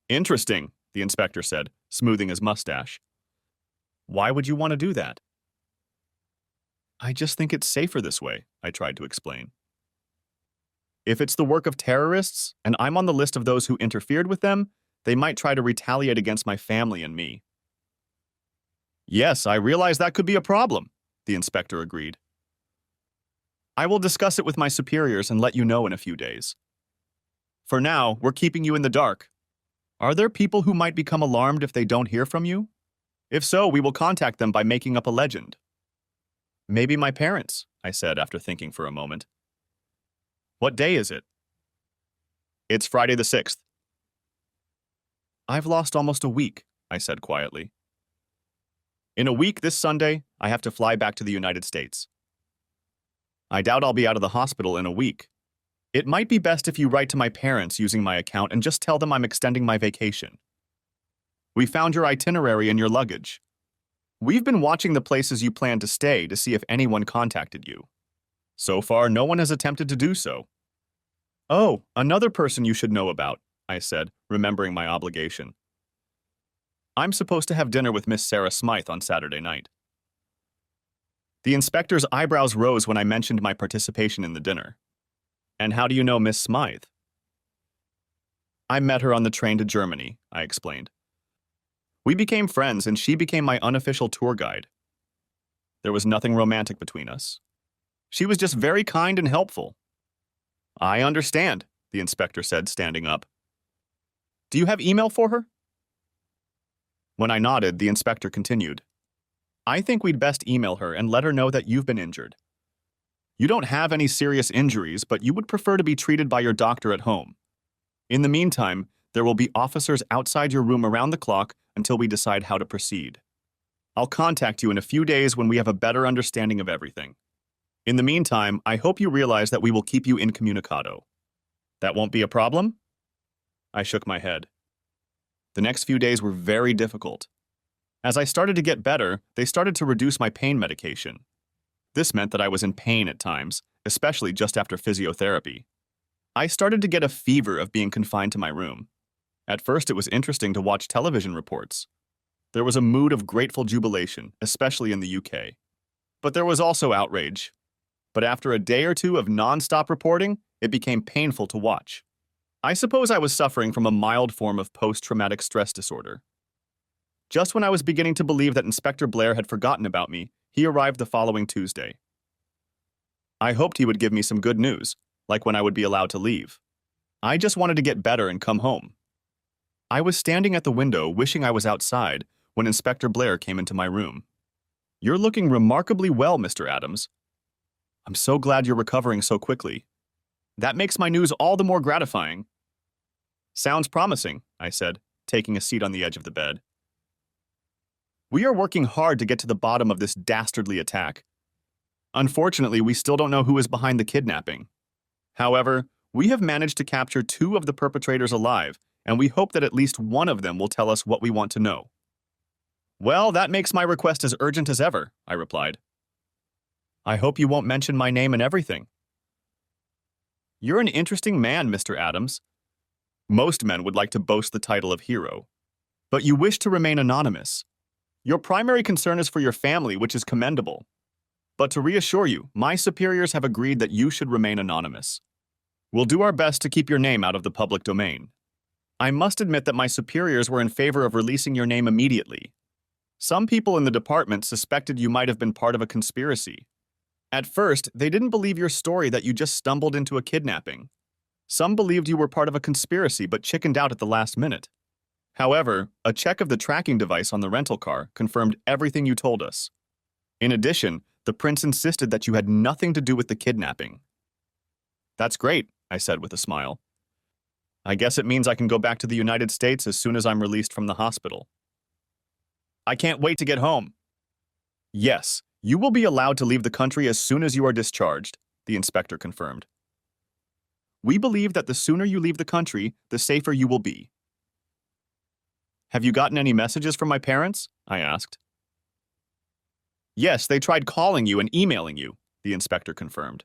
Interesting, the inspector said, smoothing his mustache. Why would you want to do that? I just think it's safer this way, I tried to explain. If it's the work of terrorists, and I'm on the list of those who interfered with them, they might try to retaliate against my family and me. Yes, I realize that could be a problem, the inspector agreed. I will discuss it with my superiors and let you know in a few days. For now, we're keeping you in the dark. Are there people who might become alarmed if they don't hear from you? If so, we will contact them by making up a legend. Maybe my parents, I said after thinking for a moment. What day is it? It's Friday the 6th. I've lost almost a week, I said quietly. In a week this Sunday, I have to fly back to the United States. I doubt I'll be out of the hospital in a week. It might be best if you write to my parents using my account and just tell them I'm extending my vacation. We found your itinerary in your luggage. We've been watching the places you plan to stay to see if anyone contacted you. So far, no one has attempted to do so. Oh, another person you should know about, I said, remembering my obligation. I'm supposed to have dinner with Miss Sarah Smythe on Saturday night. The inspector's eyebrows rose when I mentioned my participation in the dinner. And how do you know Miss Smythe? I met her on the train to Germany, I explained. We became friends and she became my unofficial tour guide. There was nothing romantic between us. She was just very kind and helpful. I understand, the inspector said, standing up. Do you have email for her? When I nodded, the inspector continued. I think we'd best email her and let her know that you've been injured. You don't have any serious injuries, but you would prefer to be treated by your doctor at home. In the meantime, there will be officers outside your room around the clock until we decide how to proceed. I'll contact you in a few days when we have a better understanding of everything. In the meantime, I hope you realize that we will keep you incommunicado. That won't be a problem? I shook my head. The next few days were very difficult. As I started to get better, they started to reduce my pain medication. This meant that I was in pain at times, especially just after physiotherapy. I started to get a fever of being confined to my room. At first, it was interesting to watch television reports. There was a mood of grateful jubilation, especially in the UK. But there was also outrage. But after a day or two of non-stop reporting, it became painful to watch. I suppose I was suffering from a mild form of post-traumatic stress disorder. Just when I was beginning to believe that Inspector Blair had forgotten about me, he arrived the following Tuesday. I hoped he would give me some good news, like when I would be allowed to leave. I just wanted to get better and come home. I was standing at the window wishing I was outside when Inspector Blair came into my room. You're looking remarkably well, Mr. Adams. I'm so glad you're recovering so quickly. That makes my news all the more gratifying. Sounds promising, I said, taking a seat on the edge of the bed. We are working hard to get to the bottom of this dastardly attack. Unfortunately, we still don't know who is behind the kidnapping. However, we have managed to capture 2 of the perpetrators alive, and we hope that at least one of them will tell us what we want to know. Well, that makes my request as urgent as ever, I replied. I hope you won't mention my name and everything. You're an interesting man, Mr. Adams. Most men would like to boast the title of hero. But you wish to remain anonymous. Your primary concern is for your family, which is commendable. But to reassure you, my superiors have agreed that you should remain anonymous. We'll do our best to keep your name out of the public domain. I must admit that my superiors were in favor of releasing your name immediately. Some people in the department suspected you might have been part of a conspiracy. At first, they didn't believe your story that you just stumbled into a kidnapping. Some believed you were part of a conspiracy but chickened out at the last minute. However, a check of the tracking device on the rental car confirmed everything you told us. In addition, the prince insisted that you had nothing to do with the kidnapping. That's great, I said with a smile. I guess it means I can go back to the United States as soon as I'm released from the hospital. I can't wait to get home. Yes, you will be allowed to leave the country as soon as you are discharged, the inspector confirmed. We believe that the sooner you leave the country, the safer you will be. Have you gotten any messages from my parents? I asked. Yes, they tried calling you and emailing you, the inspector confirmed.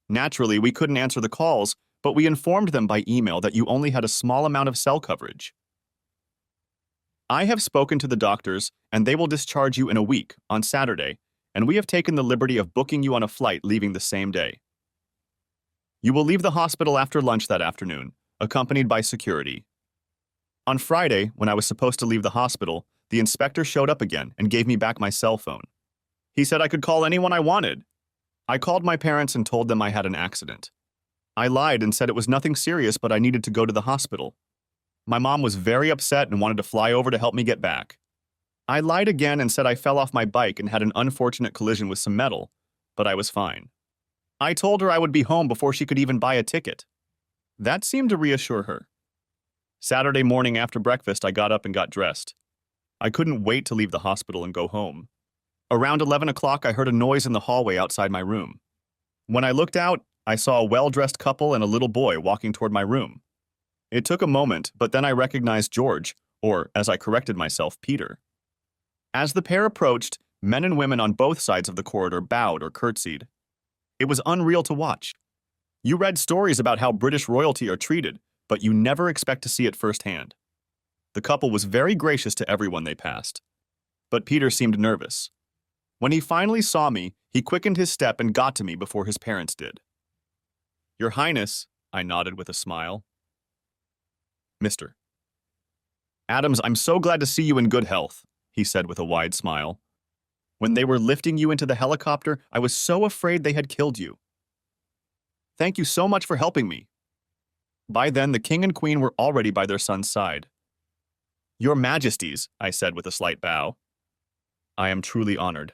Naturally, we couldn't answer the calls, but we informed them by email that you only had a small amount of cell coverage. I have spoken to the doctors, and they will discharge you in a week, on Saturday, and we have taken the liberty of booking you on a flight leaving the same day. You will leave the hospital after lunch that afternoon, accompanied by security. On Friday, when I was supposed to leave the hospital, the inspector showed up again and gave me back my cell phone. He said I could call anyone I wanted. I called my parents and told them I had an accident. I lied and said it was nothing serious, but I needed to go to the hospital. My mom was very upset and wanted to fly over to help me get back. I lied again and said I fell off my bike and had an unfortunate collision with some metal, but I was fine. I told her I would be home before she could even buy a ticket. That seemed to reassure her. Saturday morning after breakfast, I got up and got dressed. I couldn't wait to leave the hospital and go home. Around 11 o'clock, I heard a noise in the hallway outside my room. When I looked out, I saw a well-dressed couple and a little boy walking toward my room. It took a moment, but then I recognized George, or, as I corrected myself, Peter. As the pair approached, men and women on both sides of the corridor bowed or curtsied. It was unreal to watch. You read stories about how British royalty are treated, but you never expect to see it firsthand. The couple was very gracious to everyone they passed. But Peter seemed nervous. When he finally saw me, he quickened his step and got to me before his parents did. Your Highness, I nodded with a smile. Mr. Adams, I'm so glad to see you in good health, he said with a wide smile. When they were lifting you into the helicopter, I was so afraid they had killed you. Thank you so much for helping me. By then, the king and queen were already by their son's side. Your Majesties, I said with a slight bow. I am truly honored.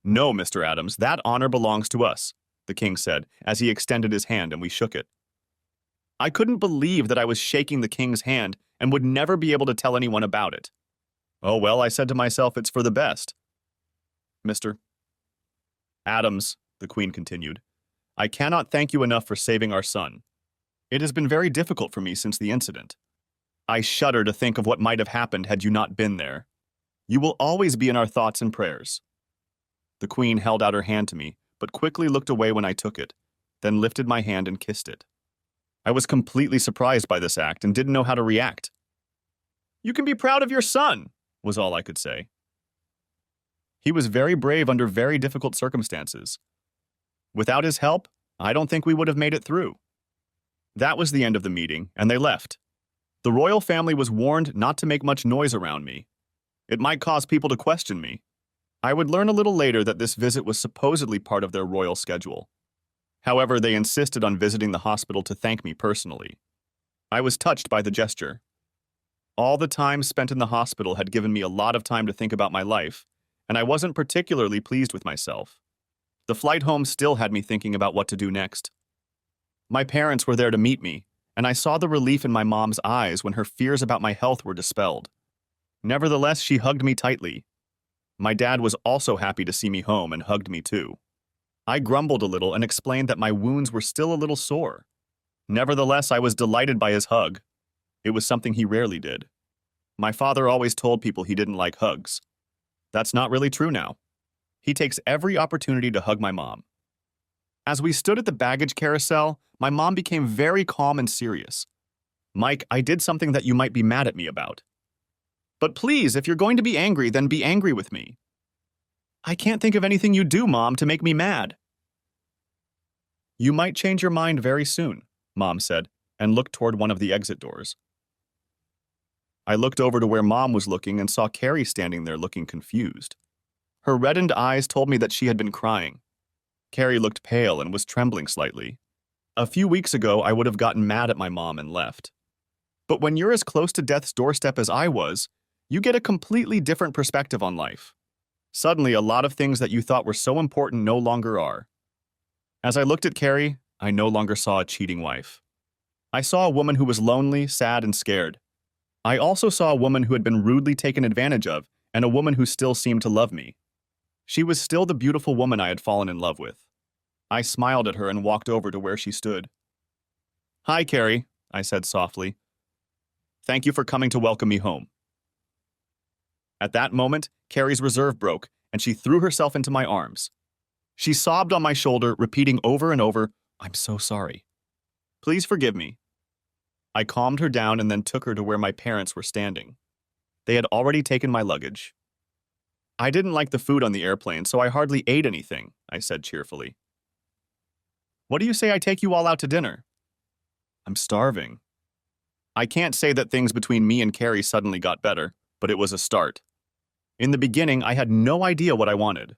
No, Mr. Adams, that honor belongs to us, the king said, as he extended his hand and we shook it. I couldn't believe that I was shaking the king's hand and would never be able to tell anyone about it. Oh well, I said to myself, it's for the best. Mr. Adams, the queen continued, I cannot thank you enough for saving our son. It has been very difficult for me since the incident. I shudder to think of what might have happened had you not been there. You will always be in our thoughts and prayers. The queen held out her hand to me, but quickly looked away when I took it, then lifted my hand and kissed it. I was completely surprised by this act and didn't know how to react. You can be proud of your son, was all I could say. He was very brave under very difficult circumstances. Without his help, I don't think we would have made it through. That was the end of the meeting, and they left. The royal family was warned not to make much noise around me. It might cause people to question me. I would learn a little later that this visit was supposedly part of their royal schedule. However, they insisted on visiting the hospital to thank me personally. I was touched by the gesture. All the time spent in the hospital had given me a lot of time to think about my life, and I wasn't particularly pleased with myself. The flight home still had me thinking about what to do next. My parents were there to meet me, and I saw the relief in my mom's eyes when her fears about my health were dispelled. Nevertheless, she hugged me tightly. My dad was also happy to see me home and hugged me too. I grumbled a little and explained that my wounds were still a little sore. Nevertheless, I was delighted by his hug. It was something he rarely did. My father always told people he didn't like hugs. That's not really true now. He takes every opportunity to hug my mom. As we stood at the baggage carousel, my mom became very calm and serious, Mike, I did something that you might be mad at me about. But please, if you're going to be angry, then be angry with me. I can't think of anything you do, Mom, to make me mad. You might change your mind very soon, Mom said, and looked toward one of the exit doors. I looked over to where Mom was looking and saw Carrie standing there looking confused. Her reddened eyes told me that she had been crying. Carrie looked pale and was trembling slightly. A few weeks ago, I would have gotten mad at my mom and left. But when you're as close to death's doorstep as I was, you get a completely different perspective on life. Suddenly, a lot of things that you thought were so important no longer are. As I looked at Carrie, I no longer saw a cheating wife. I saw a woman who was lonely, sad, and scared. I also saw a woman who had been rudely taken advantage of, and a woman who still seemed to love me. She was still the beautiful woman I had fallen in love with. I smiled at her and walked over to where she stood. "Hi, Carrie," I said softly. "Thank you for coming to welcome me home." At that moment, Carrie's reserve broke, and she threw herself into my arms. She sobbed on my shoulder, repeating over and over, "I'm so sorry. Please forgive me." I calmed her down and then took her to where my parents were standing. They had already taken my luggage. "I didn't like the food on the airplane, so I hardly ate anything," I said cheerfully. "What do you say I take you all out to dinner?" "I'm starving." I can't say that things between me and Carrie suddenly got better, but it was a start. In the beginning, I had no idea what I wanted.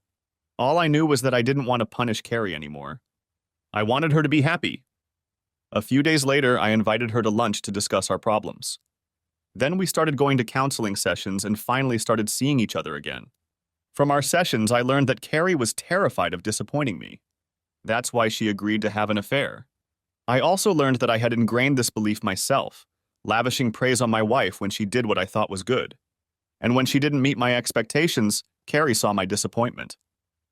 All I knew was that I didn't want to punish Carrie anymore. I wanted her to be happy. A few days later, I invited her to lunch to discuss our problems. Then we started going to counseling sessions and finally started seeing each other again. From our sessions, I learned that Carrie was terrified of disappointing me. That's why she agreed to have an affair. I also learned that I had ingrained this belief myself, lavishing praise on my wife when she did what I thought was good. And when she didn't meet my expectations, Carrie saw my disappointment.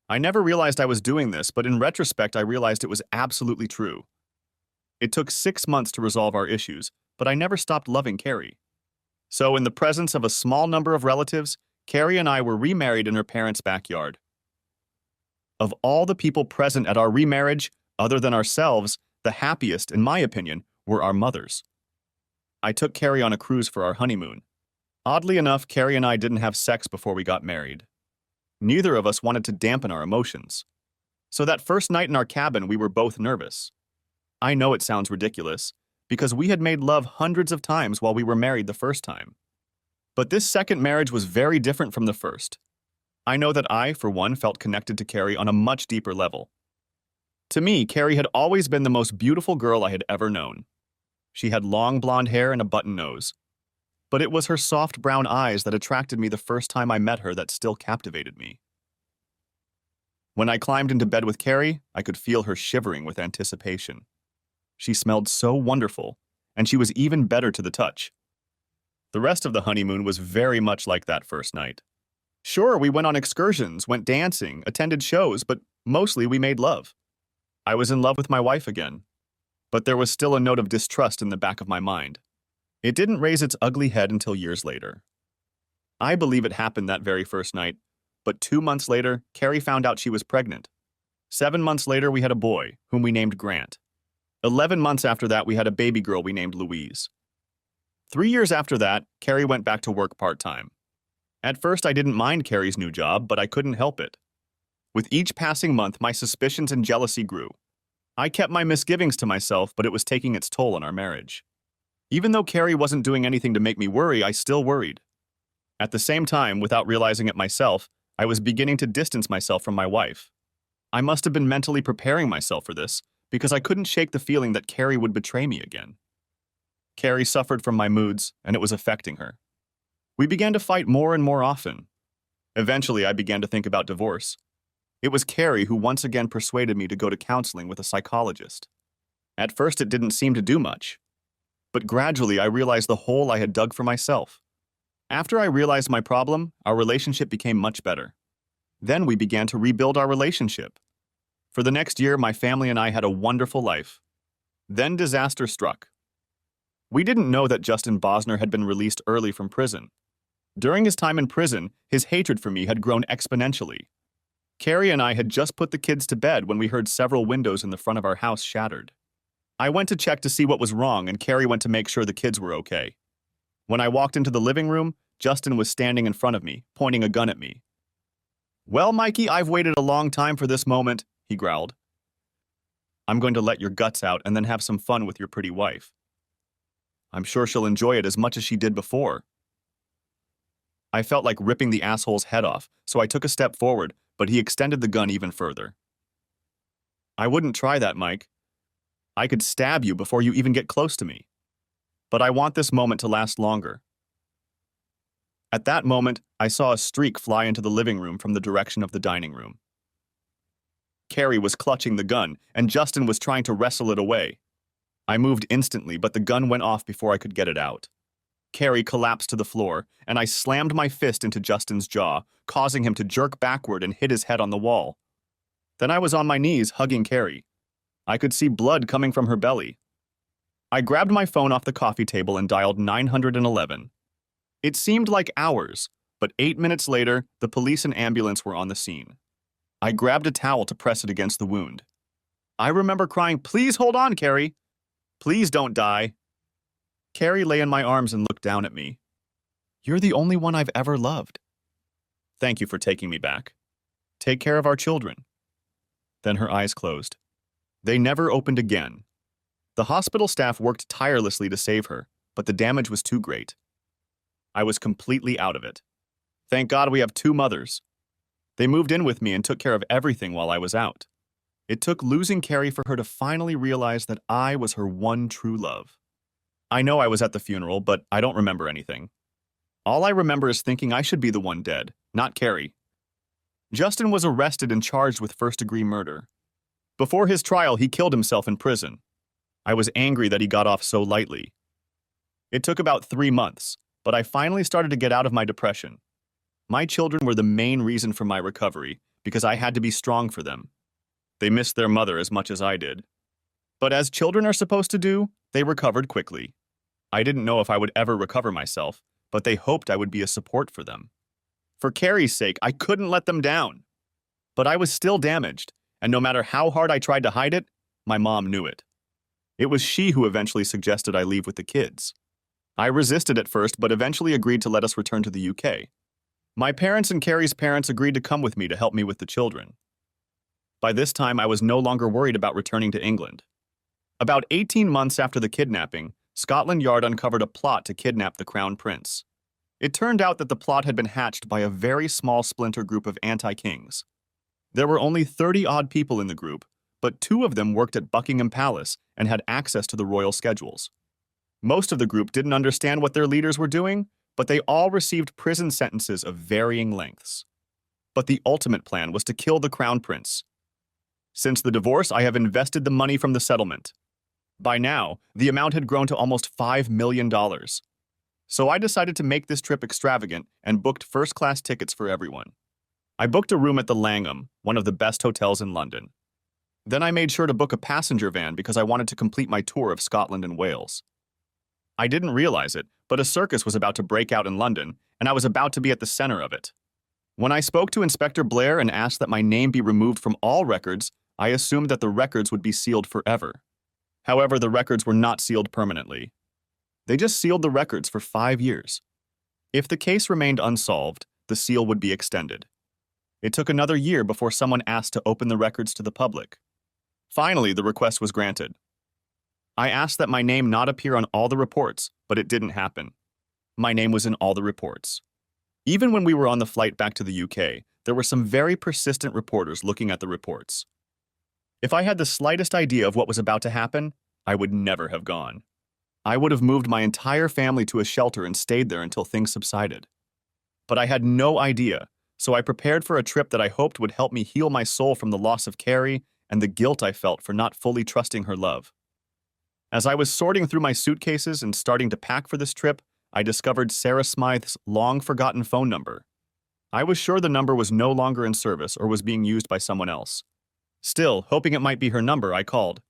I never realized I was doing this, but in retrospect, I realized it was absolutely true. It took 6 months to resolve our issues, but I never stopped loving Carrie. So, in the presence of a small number of relatives, Carrie and I were remarried in her parents' backyard. Of all the people present at our remarriage, other than ourselves, the happiest, in my opinion, were our mothers. I took Carrie on a cruise for our honeymoon. Oddly enough, Carrie and I didn't have sex before we got married. Neither of us wanted to dampen our emotions. So that first night in our cabin, we were both nervous. I know it sounds ridiculous, because we had made love hundreds of times while we were married the first time. But this second marriage was very different from the first. I know that I, for one, felt connected to Carrie on a much deeper level. To me, Carrie had always been the most beautiful girl I had ever known. She had long blonde hair and a button nose. But it was her soft brown eyes that attracted me the first time I met her that still captivated me. When I climbed into bed with Carrie, I could feel her shivering with anticipation. She smelled so wonderful, and she was even better to the touch. The rest of the honeymoon was very much like that first night. Sure, we went on excursions, went dancing, attended shows, but mostly we made love. I was in love with my wife again. But there was still a note of distrust in the back of my mind. It didn't raise its ugly head until years later. I believe it happened that very first night, but 2 months later, Carrie found out she was pregnant. 7 months later, we had a boy, whom we named Grant. 11 months after that, we had a baby girl we named Louise. 3 years after that, Carrie went back to work part-time. At first, I didn't mind Carrie's new job, but I couldn't help it. With each passing month, my suspicions and jealousy grew. I kept my misgivings to myself, but it was taking its toll on our marriage. Even though Carrie wasn't doing anything to make me worry, I still worried. At the same time, without realizing it myself, I was beginning to distance myself from my wife. I must have been mentally preparing myself for this, because I couldn't shake the feeling that Carrie would betray me again. Carrie suffered from my moods, and it was affecting her. We began to fight more and more often. Eventually, I began to think about divorce. It was Carrie who once again persuaded me to go to counseling with a psychologist. At first, it didn't seem to do much. But gradually, I realized the hole I had dug for myself. After I realized my problem, our relationship became much better. Then we began to rebuild our relationship. For the next year, my family and I had a wonderful life. Then disaster struck. We didn't know that Justin Bosner had been released early from prison. During his time in prison, his hatred for me had grown exponentially. Carrie and I had just put the kids to bed when we heard several windows in the front of our house shattered. I went to check to see what was wrong, and Carrie went to make sure the kids were okay. When I walked into the living room, Justin was standing in front of me, pointing a gun at me. "Well, Mikey, I've waited a long time for this moment," he growled. "I'm going to let your guts out and then have some fun with your pretty wife. I'm sure she'll enjoy it as much as she did before." I felt like ripping the asshole's head off, so I took a step forward, but he extended the gun even further. "I wouldn't try that, Mike. I could stab you before you even get close to me. But I want this moment to last longer." At that moment, I saw a streak fly into the living room from the direction of the dining room. Carrie was clutching the gun, and Justin was trying to wrestle it away. I moved instantly, but the gun went off before I could get it out. Carrie collapsed to the floor, and I slammed my fist into Justin's jaw, causing him to jerk backward and hit his head on the wall. Then I was on my knees, hugging Carrie. I could see blood coming from her belly. I grabbed my phone off the coffee table and dialed 911. It seemed like hours, but 8 minutes later, the police and ambulance were on the scene. I grabbed a towel to press it against the wound. I remember crying, "Please hold on, Carrie. Please don't die." Carrie lay in my arms and looked down at me. "You're the only one I've ever loved. Thank you for taking me back. Take care of our children." Then her eyes closed. They never opened again. The hospital staff worked tirelessly to save her, but the damage was too great. I was completely out of it. Thank God we have 2 mothers. They moved in with me and took care of everything while I was out. It took losing Carrie for her to finally realize that I was her one true love. I know I was at the funeral, but I don't remember anything. All I remember is thinking I should be the one dead, not Carrie. Justin was arrested and charged with first-degree murder. Before his trial, he killed himself in prison. I was angry that he got off so lightly. It took about 3 months, but I finally started to get out of my depression. My children were the main reason for my recovery, because I had to be strong for them. They missed their mother as much as I did. But as children are supposed to do, they recovered quickly. I didn't know if I would ever recover myself, but they hoped I would be a support for them. For Carrie's sake, I couldn't let them down. But I was still damaged, and no matter how hard I tried to hide it, my mom knew it. It was she who eventually suggested I leave with the kids. I resisted at first, but eventually agreed to let us return to the UK. My parents and Carrie's parents agreed to come with me to help me with the children. By this time, I was no longer worried about returning to England. About 18 months after the kidnapping, Scotland Yard uncovered a plot to kidnap the Crown Prince. It turned out that the plot had been hatched by a very small splinter group of anti-kings. There were only 30-odd people in the group, but 2 of them worked at Buckingham Palace and had access to the royal schedules. Most of the group didn't understand what their leaders were doing, but they all received prison sentences of varying lengths. But the ultimate plan was to kill the Crown Prince. Since the divorce, I have invested the money from the settlement. By now, the amount had grown to almost $5 million. So I decided to make this trip extravagant and booked first-class tickets for everyone. I booked a room at the Langham, one of the best hotels in London. Then I made sure to book a passenger van because I wanted to complete my tour of Scotland and Wales. I didn't realize it, but a circus was about to break out in London, and I was about to be at the center of it. When I spoke to Inspector Blair and asked that my name be removed from all records, I assumed that the records would be sealed forever. However, the records were not sealed permanently. They just sealed the records for 5 years. If the case remained unsolved, the seal would be extended. It took another year before someone asked to open the records to the public. Finally, the request was granted. I asked that my name not appear on all the reports, but it didn't happen. My name was in all the reports. Even when we were on the flight back to the UK, there were some very persistent reporters looking at the reports. If I had the slightest idea of what was about to happen, I would never have gone. I would have moved my entire family to a shelter and stayed there until things subsided. But I had no idea, so I prepared for a trip that I hoped would help me heal my soul from the loss of Carrie and the guilt I felt for not fully trusting her love. As I was sorting through my suitcases and starting to pack for this trip, I discovered Sarah Smythe's long-forgotten phone number. I was sure the number was no longer in service or was being used by someone else. Still, hoping it might be her number, I called.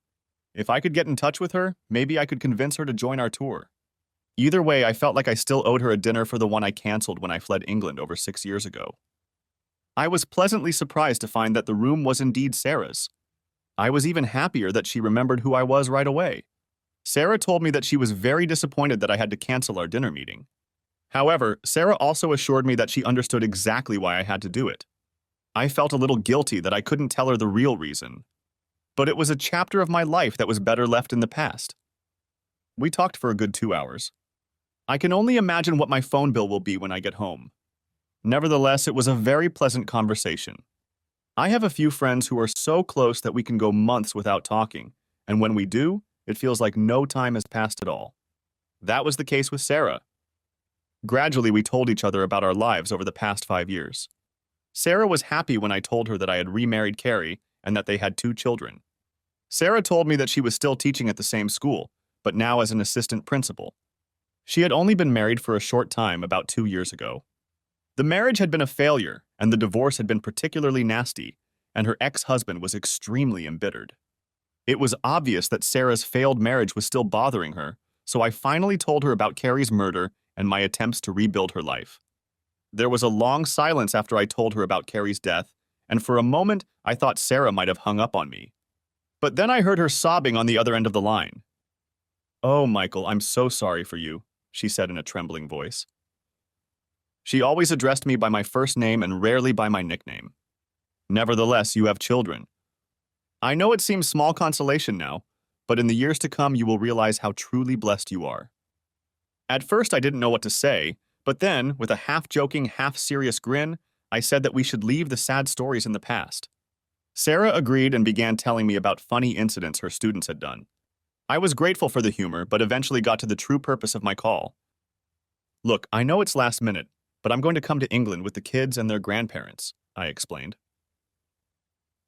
If I could get in touch with her, maybe I could convince her to join our tour. Either way, I felt like I still owed her a dinner for the one I canceled when I fled England over 6 years ago. I was pleasantly surprised to find that the room was indeed Sarah's. I was even happier that she remembered who I was right away. Sarah told me that she was very disappointed that I had to cancel our dinner meeting. However, Sarah also assured me that she understood exactly why I had to do it. I felt a little guilty that I couldn't tell her the real reason. But it was a chapter of my life that was better left in the past. We talked for a good 2 hours. I can only imagine what my phone bill will be when I get home. Nevertheless, it was a very pleasant conversation. I have a few friends who are so close that we can go months without talking, and when we do, it feels like no time has passed at all. That was the case with Sarah. Gradually, we told each other about our lives over the past 5 years. Sarah was happy when I told her that I had remarried Carrie and that they had 2 children. Sarah told me that she was still teaching at the same school, but now as an assistant principal. She had only been married for a short time about 2 years ago. The marriage had been a failure, and the divorce had been particularly nasty, and her ex-husband was extremely embittered. It was obvious that Sarah's failed marriage was still bothering her, so I finally told her about Carrie's murder and my attempts to rebuild her life. There was a long silence after I told her about Carrie's death, and for a moment I thought Sarah might have hung up on me. But then I heard her sobbing on the other end of the line. "Oh, Michael, I'm so sorry for you," she said in a trembling voice. She always addressed me by my first name and rarely by my nickname. "Nevertheless, you have children. I know it seems small consolation now, but in the years to come you will realize how truly blessed you are." At first I didn't know what to say, but then, with a half-joking, half-serious grin, I said that we should leave the sad stories in the past. Sarah agreed and began telling me about funny incidents her students had done. I was grateful for the humor, but eventually got to the true purpose of my call. "Look, I know it's last minute, but I'm going to come to England with the kids and their grandparents," I explained.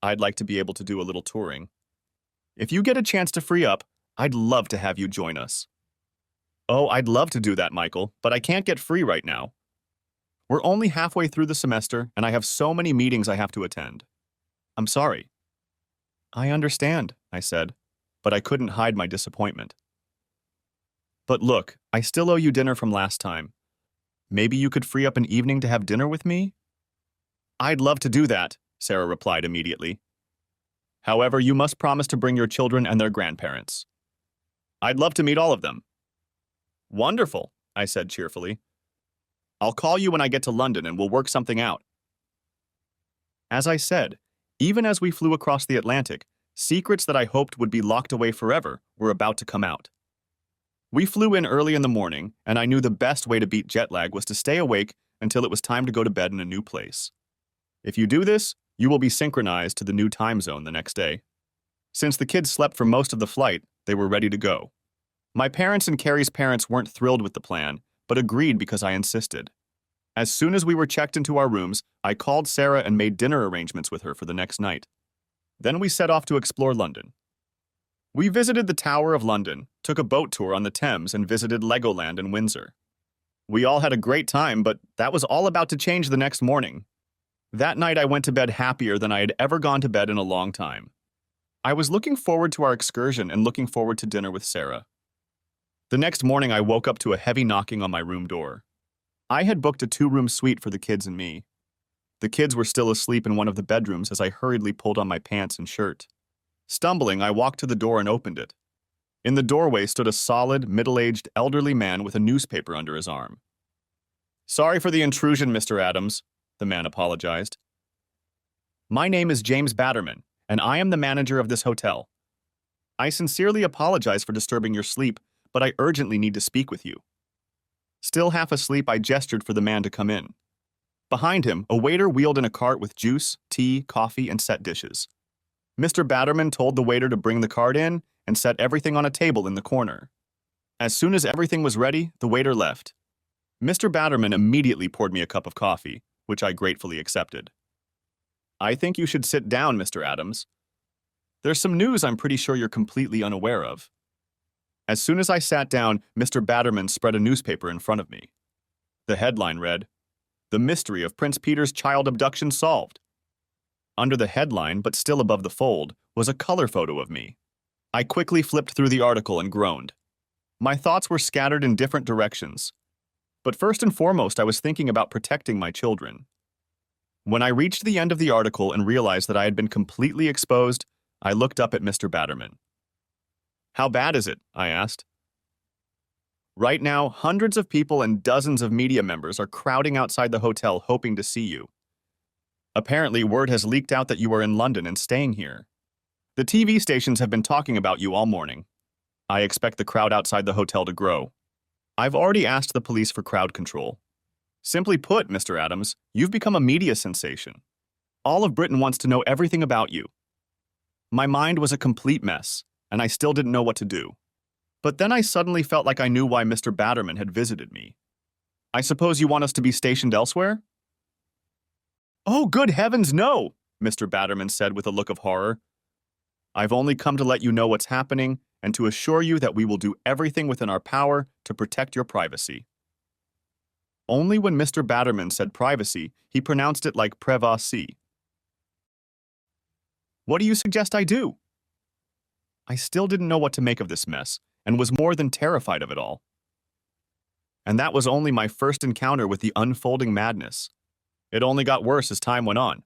"I'd like to be able to do a little touring. If you get a chance to free up, I'd love to have you join us." "Oh, I'd love to do that, Michael, but I can't get free right now. We're only halfway through the semester, and I have so many meetings I have to attend. I'm sorry." "I understand," I said, but I couldn't hide my disappointment. "But look, I still owe you dinner from last time. Maybe you could free up an evening to have dinner with me?" "I'd love to do that," Sarah replied immediately. "However, you must promise to bring your children and their grandparents. I'd love to meet all of them." "Wonderful," I said cheerfully. "I'll call you when I get to London and we'll work something out." As I said, even as we flew across the Atlantic, secrets that I hoped would be locked away forever were about to come out. We flew in early in the morning, and I knew the best way to beat jet lag was to stay awake until it was time to go to bed in a new place. If you do this, you will be synchronized to the new time zone the next day. Since the kids slept for most of the flight, they were ready to go. My parents and Carrie's parents weren't thrilled with the plan, but agreed because I insisted. As soon as we were checked into our rooms, I called Sarah and made dinner arrangements with her for the next night. Then we set off to explore London. We visited the Tower of London, took a boat tour on the Thames, and visited Legoland in Windsor. We all had a great time, but that was all about to change the next morning. That night I went to bed happier than I had ever gone to bed in a long time. I was looking forward to our excursion and looking forward to dinner with Sarah. The next morning I woke up to a heavy knocking on my room door. I had booked a 2-room suite for the kids and me. The kids were still asleep in one of the bedrooms as I hurriedly pulled on my pants and shirt. Stumbling, I walked to the door and opened it. In the doorway stood a solid, middle-aged, elderly man with a newspaper under his arm. "Sorry for the intrusion, Mr. Adams," the man apologized. "My name is James Batterman, and I am the manager of this hotel. I sincerely apologize for disturbing your sleep, but I urgently need to speak with you." Still half asleep, I gestured for the man to come in. Behind him, a waiter wheeled in a cart with juice, tea, coffee, and set dishes. Mr. Batterman told the waiter to bring the cart in and set everything on a table in the corner. As soon as everything was ready, the waiter left. Mr. Batterman immediately poured me a cup of coffee, which I gratefully accepted. "I think you should sit down, Mr. Adams. There's some news I'm pretty sure you're completely unaware of." As soon as I sat down, Mr. Batterman spread a newspaper in front of me. The headline read, "The mystery of Prince Peter's child abduction solved." Under the headline, but still above the fold, was a color photo of me. I quickly flipped through the article and groaned. My thoughts were scattered in different directions. But first and foremost, I was thinking about protecting my children. When I reached the end of the article and realized that I had been completely exposed, I looked up at Mr. Batterman. How bad is it? I asked. Right now, hundreds of people and dozens of media members are crowding outside the hotel hoping to see you. Apparently, word has leaked out that you are in London and staying here. The TV stations have been talking about you all morning. I expect the crowd outside the hotel to grow. I've already asked the police for crowd control. Simply put, Mr. Adams, you've become a media sensation. All of Britain wants to know everything about you. My mind was a complete mess, and I still didn't know what to do. But then I suddenly felt like I knew why Mr. Batterman had visited me. I suppose you want us to be stationed elsewhere? Oh, good heavens, no, Mr. Batterman said with a look of horror. I've only come to let you know what's happening and to assure you that we will do everything within our power to protect your privacy. Only when Mr. Batterman said privacy, he pronounced it like privacy. What do you suggest I do? I still didn't know what to make of this mess, and was more than terrified of it all. And that was only my first encounter with the unfolding madness. It only got worse as time went on.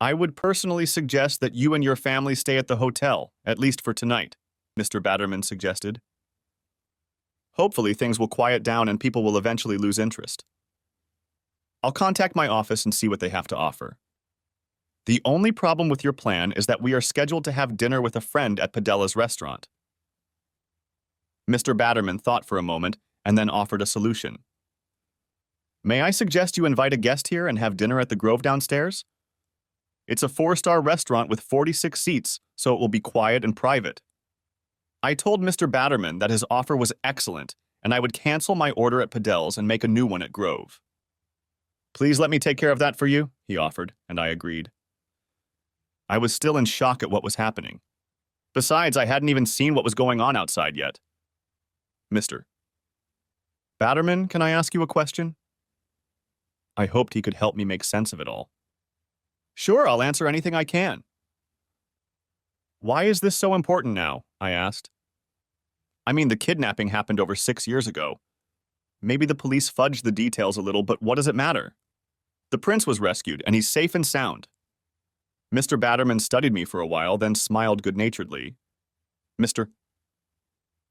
I would personally suggest that you and your family stay at the hotel, at least for tonight, Mr. Batterman suggested. Hopefully things will quiet down and people will eventually lose interest. I'll contact my office and see what they have to offer. The only problem with your plan is that we are scheduled to have dinner with a friend at Padella's restaurant. Mr. Batterman thought for a moment and then offered a solution. May I suggest you invite a guest here and have dinner at the Grove downstairs? It's a 4-star restaurant with 46 seats, so it will be quiet and private. I told Mr. Batterman that his offer was excellent, and I would cancel my order at Padel's and make a new one at Grove. Please let me take care of that for you, he offered, and I agreed. I was still in shock at what was happening. Besides, I hadn't even seen what was going on outside yet. Mr. Batterman, can I ask you a question? I hoped he could help me make sense of it all. Sure, I'll answer anything I can. Why is this so important now? I asked. I mean, the kidnapping happened over 6 years ago. Maybe the police fudged the details a little, but what does it matter? The prince was rescued, and he's safe and sound. Mr. Batterman studied me for a while, then smiled good-naturedly. Mr.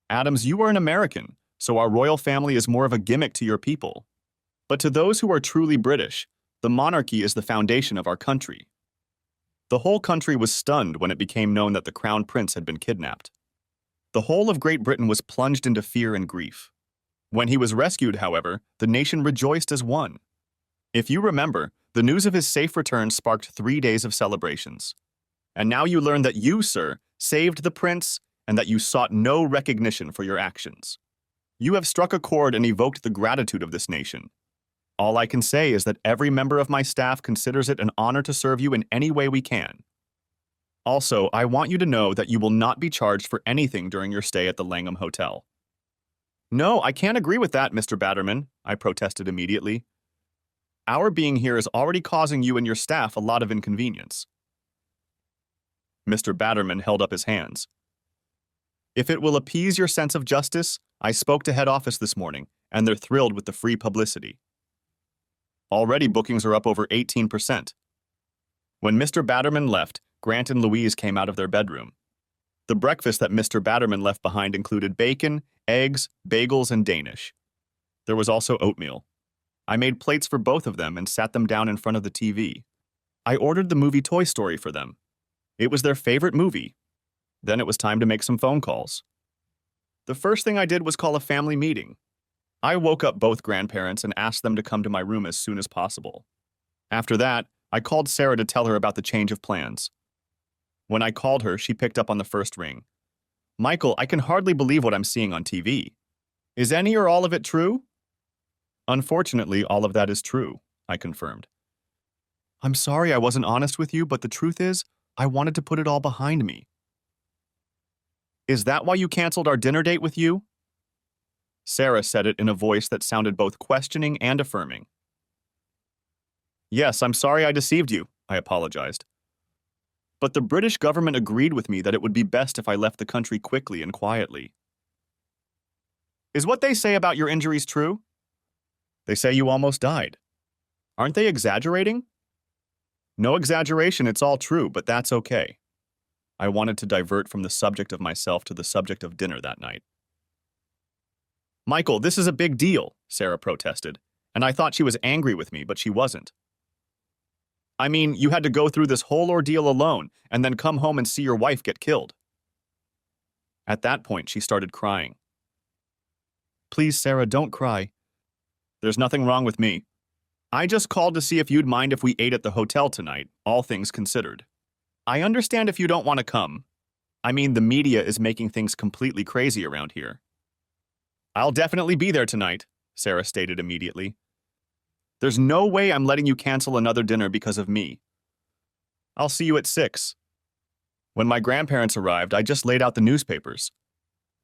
Adams, you are an American, so our royal family is more of a gimmick to your people. But to those who are truly British, the monarchy is the foundation of our country. The whole country was stunned when it became known that the crown prince had been kidnapped. The whole of Great Britain was plunged into fear and grief. When he was rescued, however, the nation rejoiced as one. If you remember, the news of his safe return sparked 3 days of celebrations. And now you learn that you, sir, saved the prince and that you sought no recognition for your actions. You have struck a chord and evoked the gratitude of this nation. All I can say is that every member of my staff considers it an honor to serve you in any way we can. Also, I want you to know that you will not be charged for anything during your stay at the Langham Hotel. No, I can't agree with that, Mr. Batterman, I protested immediately. Our being here is already causing you and your staff a lot of inconvenience. Mr. Batterman held up his hands. If it will appease your sense of justice, I spoke to head office this morning, and they're thrilled with the free publicity. Already bookings are up over 18%. When Mr. Batterman left, Grant and Louise came out of their bedroom. The breakfast that Mr. Batterman left behind included bacon, eggs, bagels, and Danish. There was also oatmeal. I made plates for both of them and sat them down in front of the TV. I ordered the movie Toy Story for them. It was their favorite movie. Then it was time to make some phone calls. The first thing I did was call a family meeting. I woke up both grandparents and asked them to come to my room as soon as possible. After that, I called Sarah to tell her about the change of plans. When I called her, she picked up on the first ring. Michael, I can hardly believe what I'm seeing on TV. Is any or all of it true? Unfortunately, all of that is true, I confirmed. I'm sorry I wasn't honest with you, but the truth is, I wanted to put it all behind me. Is that why you canceled our dinner date with you? Sarah said it in a voice that sounded both questioning and affirming. Yes, I'm sorry I deceived you, I apologized. But the British government agreed with me that it would be best if I left the country quickly and quietly. Is what they say about your injuries true? They say you almost died. Aren't they exaggerating? No exaggeration, it's all true, but that's okay. I wanted to divert from the subject of myself to the subject of dinner that night. Michael, this is a big deal, Sarah protested, and I thought she was angry with me, but she wasn't. I mean, you had to go through this whole ordeal alone and then come home and see your wife get killed. At that point, she started crying. Please, Sarah, don't cry. There's nothing wrong with me. I just called to see if you'd mind if we ate at the hotel tonight, all things considered. I understand if you don't want to come. I mean, the media is making things completely crazy around here. I'll definitely be there tonight, Sarah stated immediately. There's no way I'm letting you cancel another dinner because of me. I'll see you at 6. When my grandparents arrived, I just laid out the newspapers.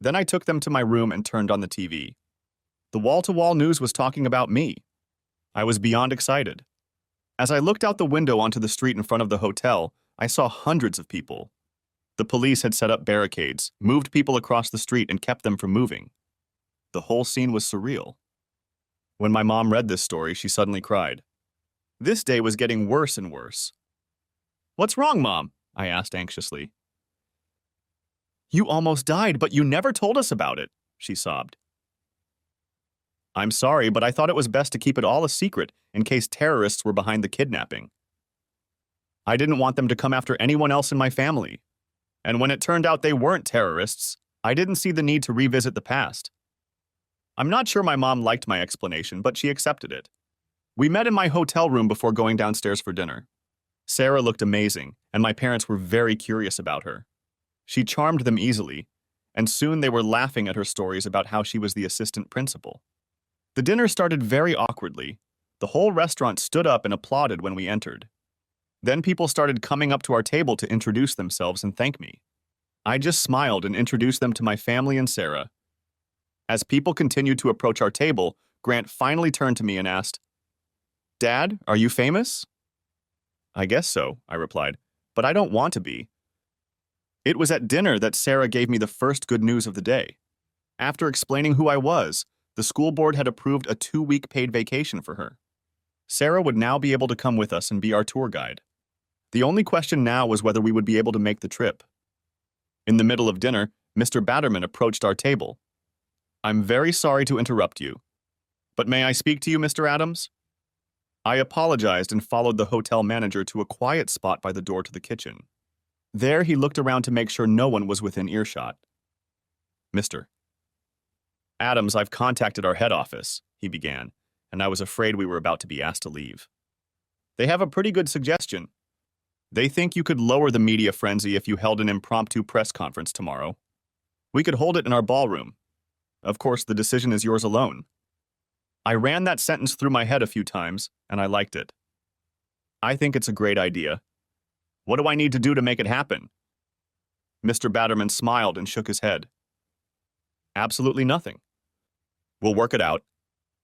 Then I took them to my room and turned on the TV. The wall-to-wall news was talking about me. I was beyond excited. As I looked out the window onto the street in front of the hotel, I saw hundreds of people. The police had set up barricades, moved people across the street, and kept them from moving. The whole scene was surreal. When my mom read this story, she suddenly cried. This day was getting worse and worse. What's wrong, Mom? I asked anxiously. You almost died, but you never told us about it, she sobbed. I'm sorry, but I thought it was best to keep it all a secret in case terrorists were behind the kidnapping. I didn't want them to come after anyone else in my family. And when it turned out they weren't terrorists, I didn't see the need to revisit the past. I'm not sure my mom liked my explanation, but she accepted it. We met in my hotel room before going downstairs for dinner. Sarah looked amazing, and my parents were very curious about her. She charmed them easily, and soon they were laughing at her stories about how she was the assistant principal. The dinner started very awkwardly. The whole restaurant stood up and applauded when we entered. Then people started coming up to our table to introduce themselves and thank me. I just smiled and introduced them to my family and Sarah. As people continued to approach our table, Grant finally turned to me and asked, Dad, are you famous? I guess so, I replied, but I don't want to be. It was at dinner that Sarah gave me the first good news of the day. After explaining who I was, the school board had approved a 2-week paid vacation for her. Sarah would now be able to come with us and be our tour guide. The only question now was whether we would be able to make the trip. In the middle of dinner, Mr. Batterman approached our table. I'm very sorry to interrupt you, but may I speak to you, Mr. Adams? I apologized and followed the hotel manager to a quiet spot by the door to the kitchen. There, he looked around to make sure no one was within earshot. Mr. Adams, I've contacted our head office, he began, and I was afraid we were about to be asked to leave. They have a pretty good suggestion. They think you could lower the media frenzy if you held an impromptu press conference tomorrow. We could hold it in our ballroom. Of course, the decision is yours alone. I ran that sentence through my head a few times, and I liked it. I think it's a great idea. What do I need to do to make it happen? Mr. Batterman smiled and shook his head. Absolutely nothing. We'll work it out.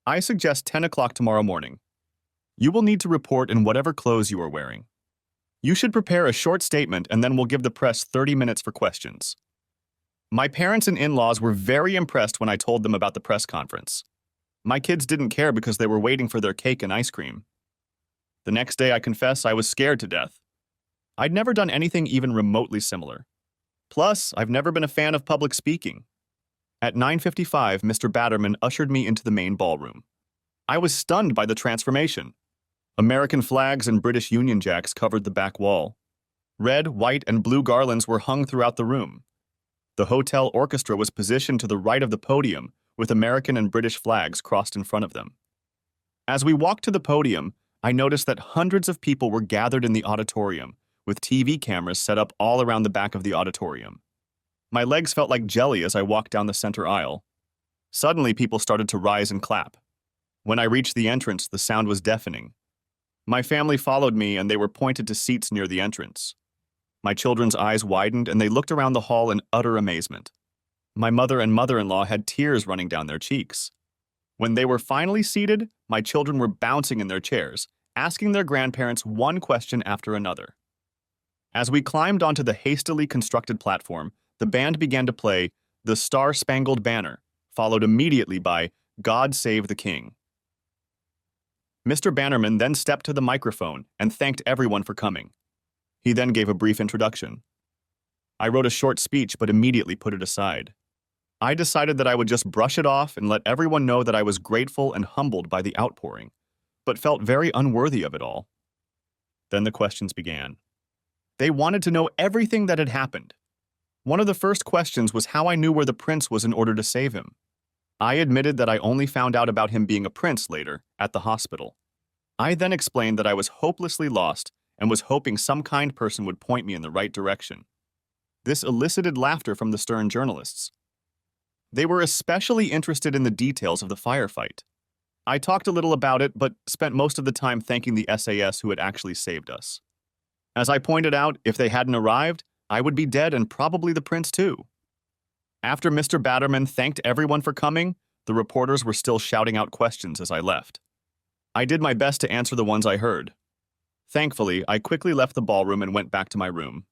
I suggest 10 o'clock tomorrow morning. You will need to report in whatever clothes you are wearing. You should prepare a short statement and then we'll give the press 30 minutes for questions. My parents and in-laws were very impressed when I told them about the press conference. My kids didn't care because they were waiting for their cake and ice cream. The next day, I confess, I was scared to death. I'd never done anything even remotely similar. Plus, I've never been a fan of public speaking. At 9:55, Mr. Batterman ushered me into the main ballroom. I was stunned by the transformation. American flags and British Union Jacks covered the back wall. Red, white, and blue garlands were hung throughout the room. The hotel orchestra was positioned to the right of the podium, with American and British flags crossed in front of them. As we walked to the podium, I noticed that hundreds of people were gathered in the auditorium, with TV cameras set up all around the back of the auditorium. My legs felt like jelly as I walked down the center aisle. Suddenly, people started to rise and clap. When I reached the entrance, the sound was deafening. My family followed me, and they were pointed to seats near the entrance. My children's eyes widened, and they looked around the hall in utter amazement. My mother and mother-in-law had tears running down their cheeks. When they were finally seated, my children were bouncing in their chairs, asking their grandparents one question after another. As we climbed onto the hastily constructed platform, the band began to play The Star-Spangled Banner, followed immediately by God Save the King. Mr. Bannerman then stepped to the microphone and thanked everyone for coming. He then gave a brief introduction. I wrote a short speech but immediately put it aside. I decided that I would just brush it off and let everyone know that I was grateful and humbled by the outpouring, but felt very unworthy of it all. Then the questions began. They wanted to know everything that had happened. One of the first questions was how I knew where the prince was in order to save him. I admitted that I only found out about him being a prince later, at the hospital. I then explained that I was hopelessly lost and was hoping some kind person would point me in the right direction. This elicited laughter from the stern journalists. They were especially interested in the details of the firefight. I talked a little about it, but spent most of the time thanking the SAS who had actually saved us. As I pointed out, if they hadn't arrived, I would be dead and probably the prince too. After Mr. Batterman thanked everyone for coming, the reporters were still shouting out questions as I left. I did my best to answer the ones I heard. Thankfully, I quickly left the ballroom and went back to my room.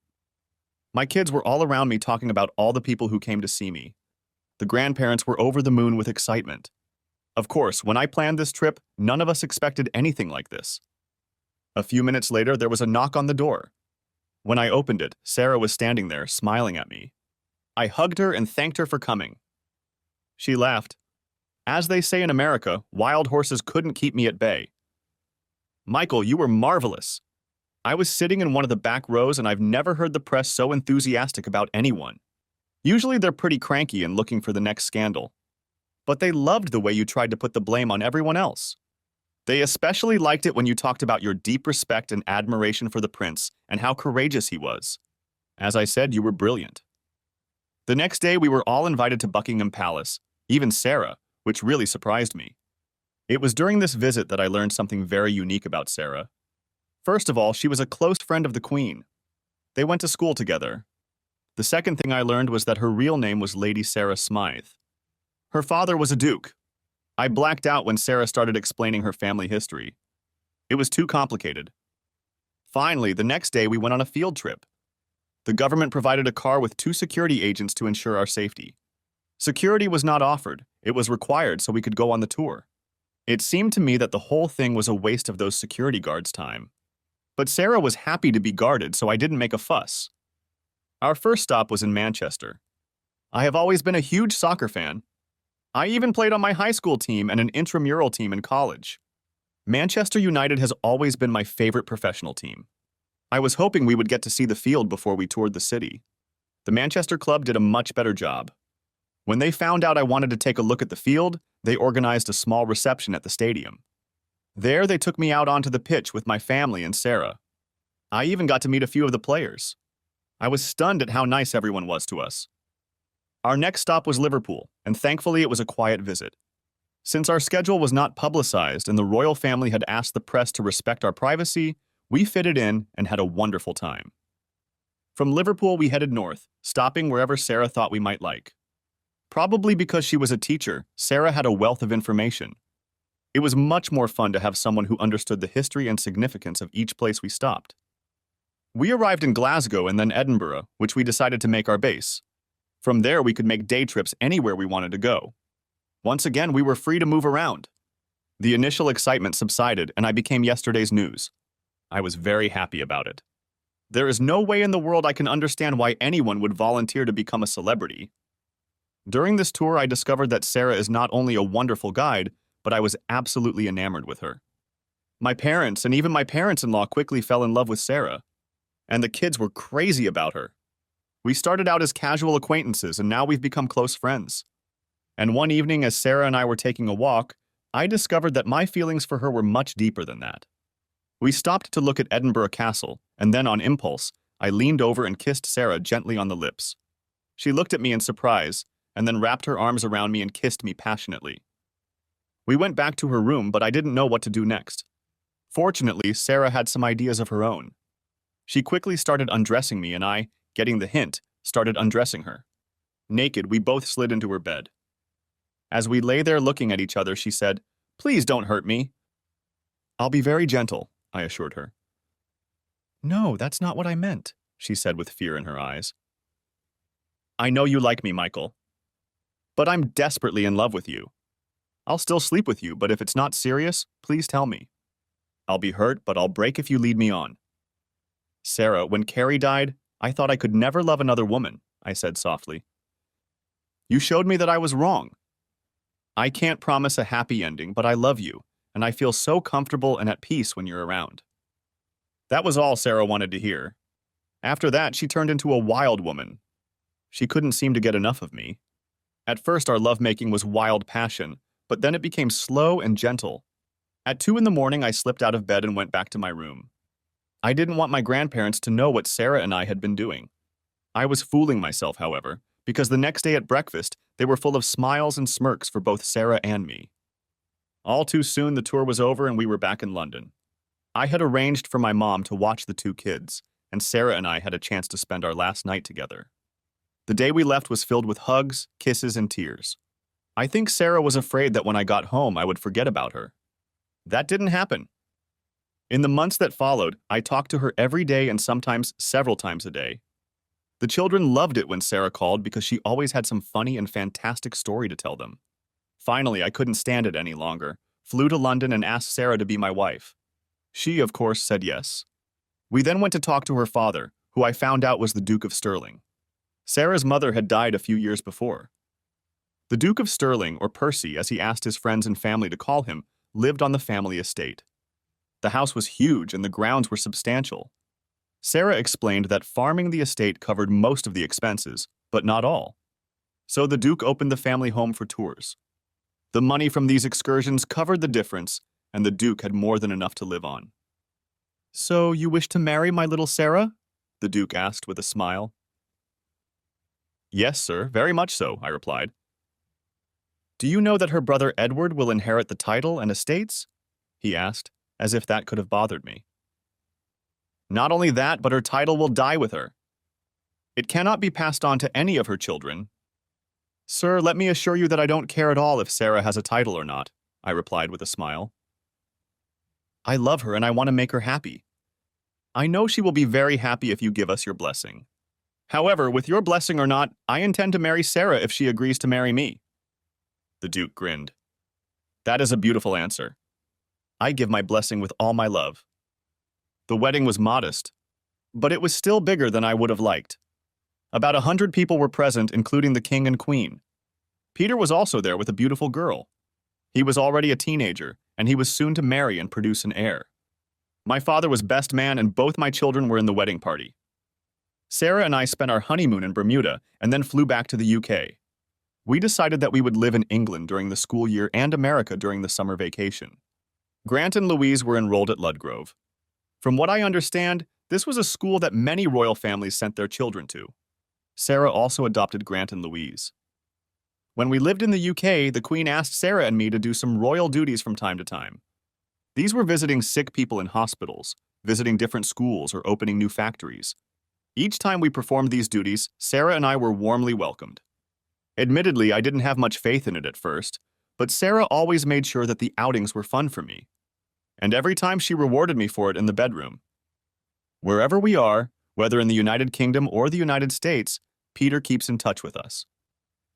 My kids were all around me talking about all the people who came to see me. The grandparents were over the moon with excitement. Of course, when I planned this trip, none of us expected anything like this. A few minutes later, there was a knock on the door. When I opened it, Sarah was standing there, smiling at me. I hugged her and thanked her for coming. She laughed. As they say in America, wild horses couldn't keep me at bay. Michael, you were marvelous. I was sitting in one of the back rows and I've never heard the press so enthusiastic about anyone. Usually they're pretty cranky and looking for the next scandal. But they loved the way you tried to put the blame on everyone else. They especially liked it when you talked about your deep respect and admiration for the prince and how courageous he was. As I said, you were brilliant. The next day, we were all invited to Buckingham Palace, even Sarah, which really surprised me. It was during this visit that I learned something very unique about Sarah. First of all, she was a close friend of the Queen. They went to school together. The second thing I learned was that her real name was Lady Sarah Smythe. Her father was a duke. I blacked out when Sarah started explaining her family history. It was too complicated. Finally, the next day we went on a field trip. The government provided a car with 2 security agents to ensure our safety. Security was not offered, it was required so we could go on the tour. It seemed to me that the whole thing was a waste of those security guards' time. But Sarah was happy to be guarded, so I didn't make a fuss. Our first stop was in Manchester. I have always been a huge soccer fan. I even played on my high school team and an intramural team in college. Manchester United has always been my favorite professional team. I was hoping we would get to see the field before we toured the city. The Manchester club did a much better job. When they found out I wanted to take a look at the field, they organized a small reception at the stadium. There, they took me out onto the pitch with my family and Sarah. I even got to meet a few of the players. I was stunned at how nice everyone was to us. Our next stop was Liverpool, and thankfully it was a quiet visit. Since our schedule was not publicized and the royal family had asked the press to respect our privacy, we fitted in and had a wonderful time. From Liverpool, we headed north, stopping wherever Sarah thought we might like. Probably because she was a teacher, Sarah had a wealth of information. It was much more fun to have someone who understood the history and significance of each place we stopped. We arrived in Glasgow and then Edinburgh, which we decided to make our base. From there, we could make day trips anywhere we wanted to go. Once again, we were free to move around. The initial excitement subsided, and I became yesterday's news. I was very happy about it. There is no way in the world I can understand why anyone would volunteer to become a celebrity. During this tour, I discovered that Sarah is not only a wonderful guide, but I was absolutely enamored with her. My parents and even my parents-in-law quickly fell in love with Sarah, and the kids were crazy about her. We started out as casual acquaintances, and now we've become close friends. And one evening, as Sarah and I were taking a walk, I discovered that my feelings for her were much deeper than that. We stopped to look at Edinburgh Castle, and then on impulse, I leaned over and kissed Sarah gently on the lips. She looked at me in surprise, and then wrapped her arms around me and kissed me passionately. We went back to her room, but I didn't know what to do next. Fortunately, Sarah had some ideas of her own. She quickly started undressing me, and I, getting the hint, started undressing her. Naked, we both slid into her bed. As we lay there looking at each other, she said, "Please don't hurt me." "I'll be very gentle," I assured her. "No, that's not what I meant," she said with fear in her eyes. "I know you like me, Michael. But I'm desperately in love with you. I'll still sleep with you, but if it's not serious, please tell me. I'll be hurt, but I'll break if you lead me on. Sarah, when Carrie died, I thought I could never love another woman, I said softly. You showed me that I was wrong. I can't promise a happy ending, but I love you, and I feel so comfortable and at peace when you're around. That was all Sarah wanted to hear. After that, she turned into a wild woman. She couldn't seem to get enough of me. At first, our lovemaking was wild passion, but then it became slow and gentle. At 2 in the morning, I slipped out of bed and went back to my room. I didn't want my grandparents to know what Sarah and I had been doing. I was fooling myself, however, because the next day at breakfast, they were full of smiles and smirks for both Sarah and me. All too soon, the tour was over and we were back in London. I had arranged for my mom to watch the 2 kids, and Sarah and I had a chance to spend our last night together. The day we left was filled with hugs, kisses, and tears. I think Sarah was afraid that when I got home, I would forget about her. That didn't happen. In the months that followed, I talked to her every day and sometimes several times a day. The children loved it when Sarah called because she always had some funny and fantastic story to tell them. Finally, I couldn't stand it any longer, flew to London and asked Sarah to be my wife. She, of course, said yes. We then went to talk to her father, who I found out was the Duke of Stirling. Sarah's mother had died a few years before. The Duke of Stirling, or Percy, as he asked his friends and family to call him, lived on the family estate. The house was huge and the grounds were substantial. Sarah explained that farming the estate covered most of the expenses, but not all. So the Duke opened the family home for tours. The money from these excursions covered the difference, and the Duke had more than enough to live on. "So you wish to marry my little Sarah?" the Duke asked with a smile. "Yes, sir, very much so," I replied. "Do you know that her brother Edward will inherit the title and estates?" he asked, as if that could have bothered me. "Not only that, but her title will die with her. It cannot be passed on to any of her children." "Sir, let me assure you that I don't care at all if Sarah has a title or not," I replied with a smile. "I love her and I want to make her happy. I know she will be very happy if you give us your blessing. However, with your blessing or not, I intend to marry Sarah if she agrees to marry me." The Duke grinned. "That is a beautiful answer. I give my blessing with all my love." The wedding was modest, but it was still bigger than I would have liked. About 100 people were present, including the king and queen. Peter was also there with a beautiful girl. He was already a teenager, and he was soon to marry and produce an heir. My father was best man, and both my children were in the wedding party. Sarah and I spent our honeymoon in Bermuda and then flew back to the UK. We decided that we would live in England during the school year and America during the summer vacation. Grant and Louise were enrolled at Ludgrove. From what I understand, this was a school that many royal families sent their children to. Sarah also adopted Grant and Louise. When we lived in the UK, the Queen asked Sarah and me to do some royal duties from time to time. These were visiting sick people in hospitals, visiting different schools, or opening new factories. Each time we performed these duties, Sarah and I were warmly welcomed. Admittedly, I didn't have much faith in it at first, but Sarah always made sure that the outings were fun for me. And every time she rewarded me for it in the bedroom. Wherever we are, whether in the United Kingdom or the United States, Peter keeps in touch with us.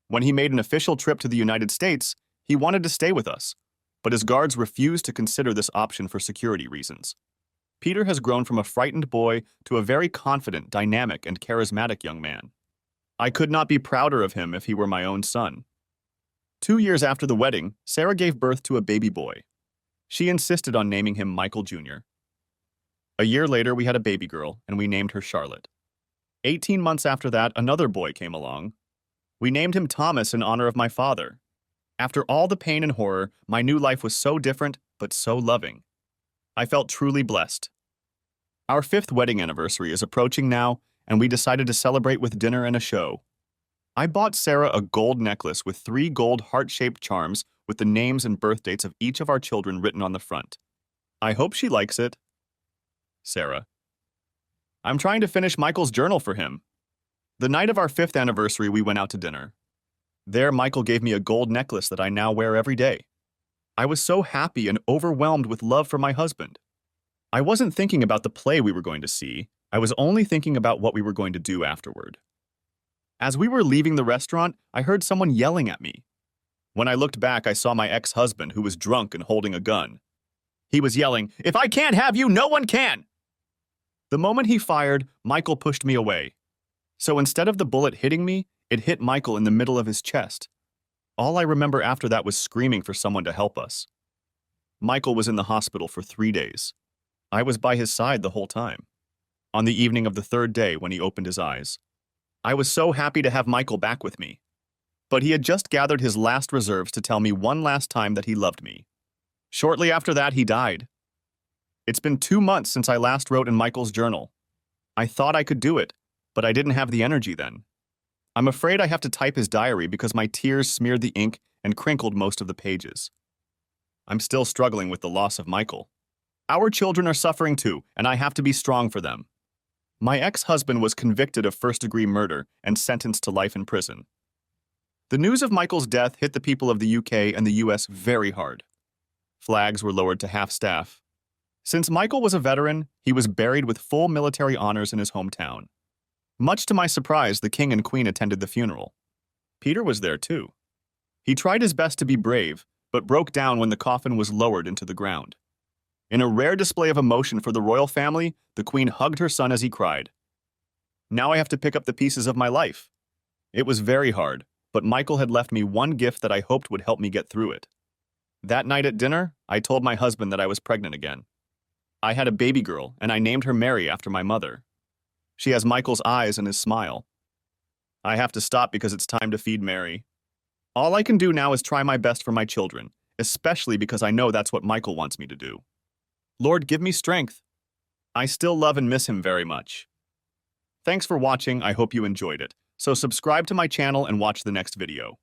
When he made an official trip to the United States, he wanted to stay with us, but his guards refused to consider this option for security reasons. Peter has grown from a frightened boy to a very confident, dynamic, and charismatic young man. I could not be prouder of him if he were my own son. 2 years after the wedding, Sarah gave birth to a baby boy. She insisted on naming him Michael Jr. A year later, we had a baby girl, and we named her Charlotte. 18 months after that, another boy came along. We named him Thomas in honor of my father. After all the pain and horror, my new life was so different, but so loving. I felt truly blessed. Our 5th wedding anniversary is approaching now, and we decided to celebrate with dinner and a show. I bought Sarah a gold necklace with 3 gold heart-shaped charms with the names and birth dates of each of our children written on the front. I hope she likes it. Sarah. I'm trying to finish Michael's journal for him. The night of our 5th anniversary, we went out to dinner. There, Michael gave me a gold necklace that I now wear every day. I was so happy and overwhelmed with love for my husband. I wasn't thinking about the play we were going to see. I was only thinking about what we were going to do afterward. As we were leaving the restaurant, I heard someone yelling at me. When I looked back, I saw my ex-husband, who was drunk and holding a gun. He was yelling, "If I can't have you, no one can!" The moment he fired, Michael pushed me away. So instead of the bullet hitting me, it hit Michael in the middle of his chest. All I remember after that was screaming for someone to help us. Michael was in the hospital for 3 days. I was by his side the whole time. On the evening of the third day when he opened his eyes, I was so happy to have Michael back with me. But he had just gathered his last reserves to tell me one last time that he loved me. Shortly after that, he died. It's been 2 months since I last wrote in Michael's journal. I thought I could do it, but I didn't have the energy then. I'm afraid I have to type his diary because my tears smeared the ink and crinkled most of the pages. I'm still struggling with the loss of Michael. Our children are suffering too, and I have to be strong for them. My ex-husband was convicted of first-degree murder and sentenced to life in prison. The news of Michael's death hit the people of the UK and the US very hard. Flags were lowered to half-staff. Since Michael was a veteran, he was buried with full military honors in his hometown. Much to my surprise, the King and Queen attended the funeral. Peter was there too. He tried his best to be brave, but broke down when the coffin was lowered into the ground. In a rare display of emotion for the royal family, the Queen hugged her son as he cried. Now I have to pick up the pieces of my life. It was very hard, but Michael had left me one gift that I hoped would help me get through it. That night at dinner, I told my husband that I was pregnant again. I had a baby girl, and I named her Mary after my mother. She has Michael's eyes and his smile. I have to stop because it's time to feed Mary. All I can do now is try my best for my children, especially because I know that's what Michael wants me to do. Lord, give me strength. I still love and miss him very much. Thanks for watching. I hope you enjoyed it. So subscribe to my channel and watch the next video.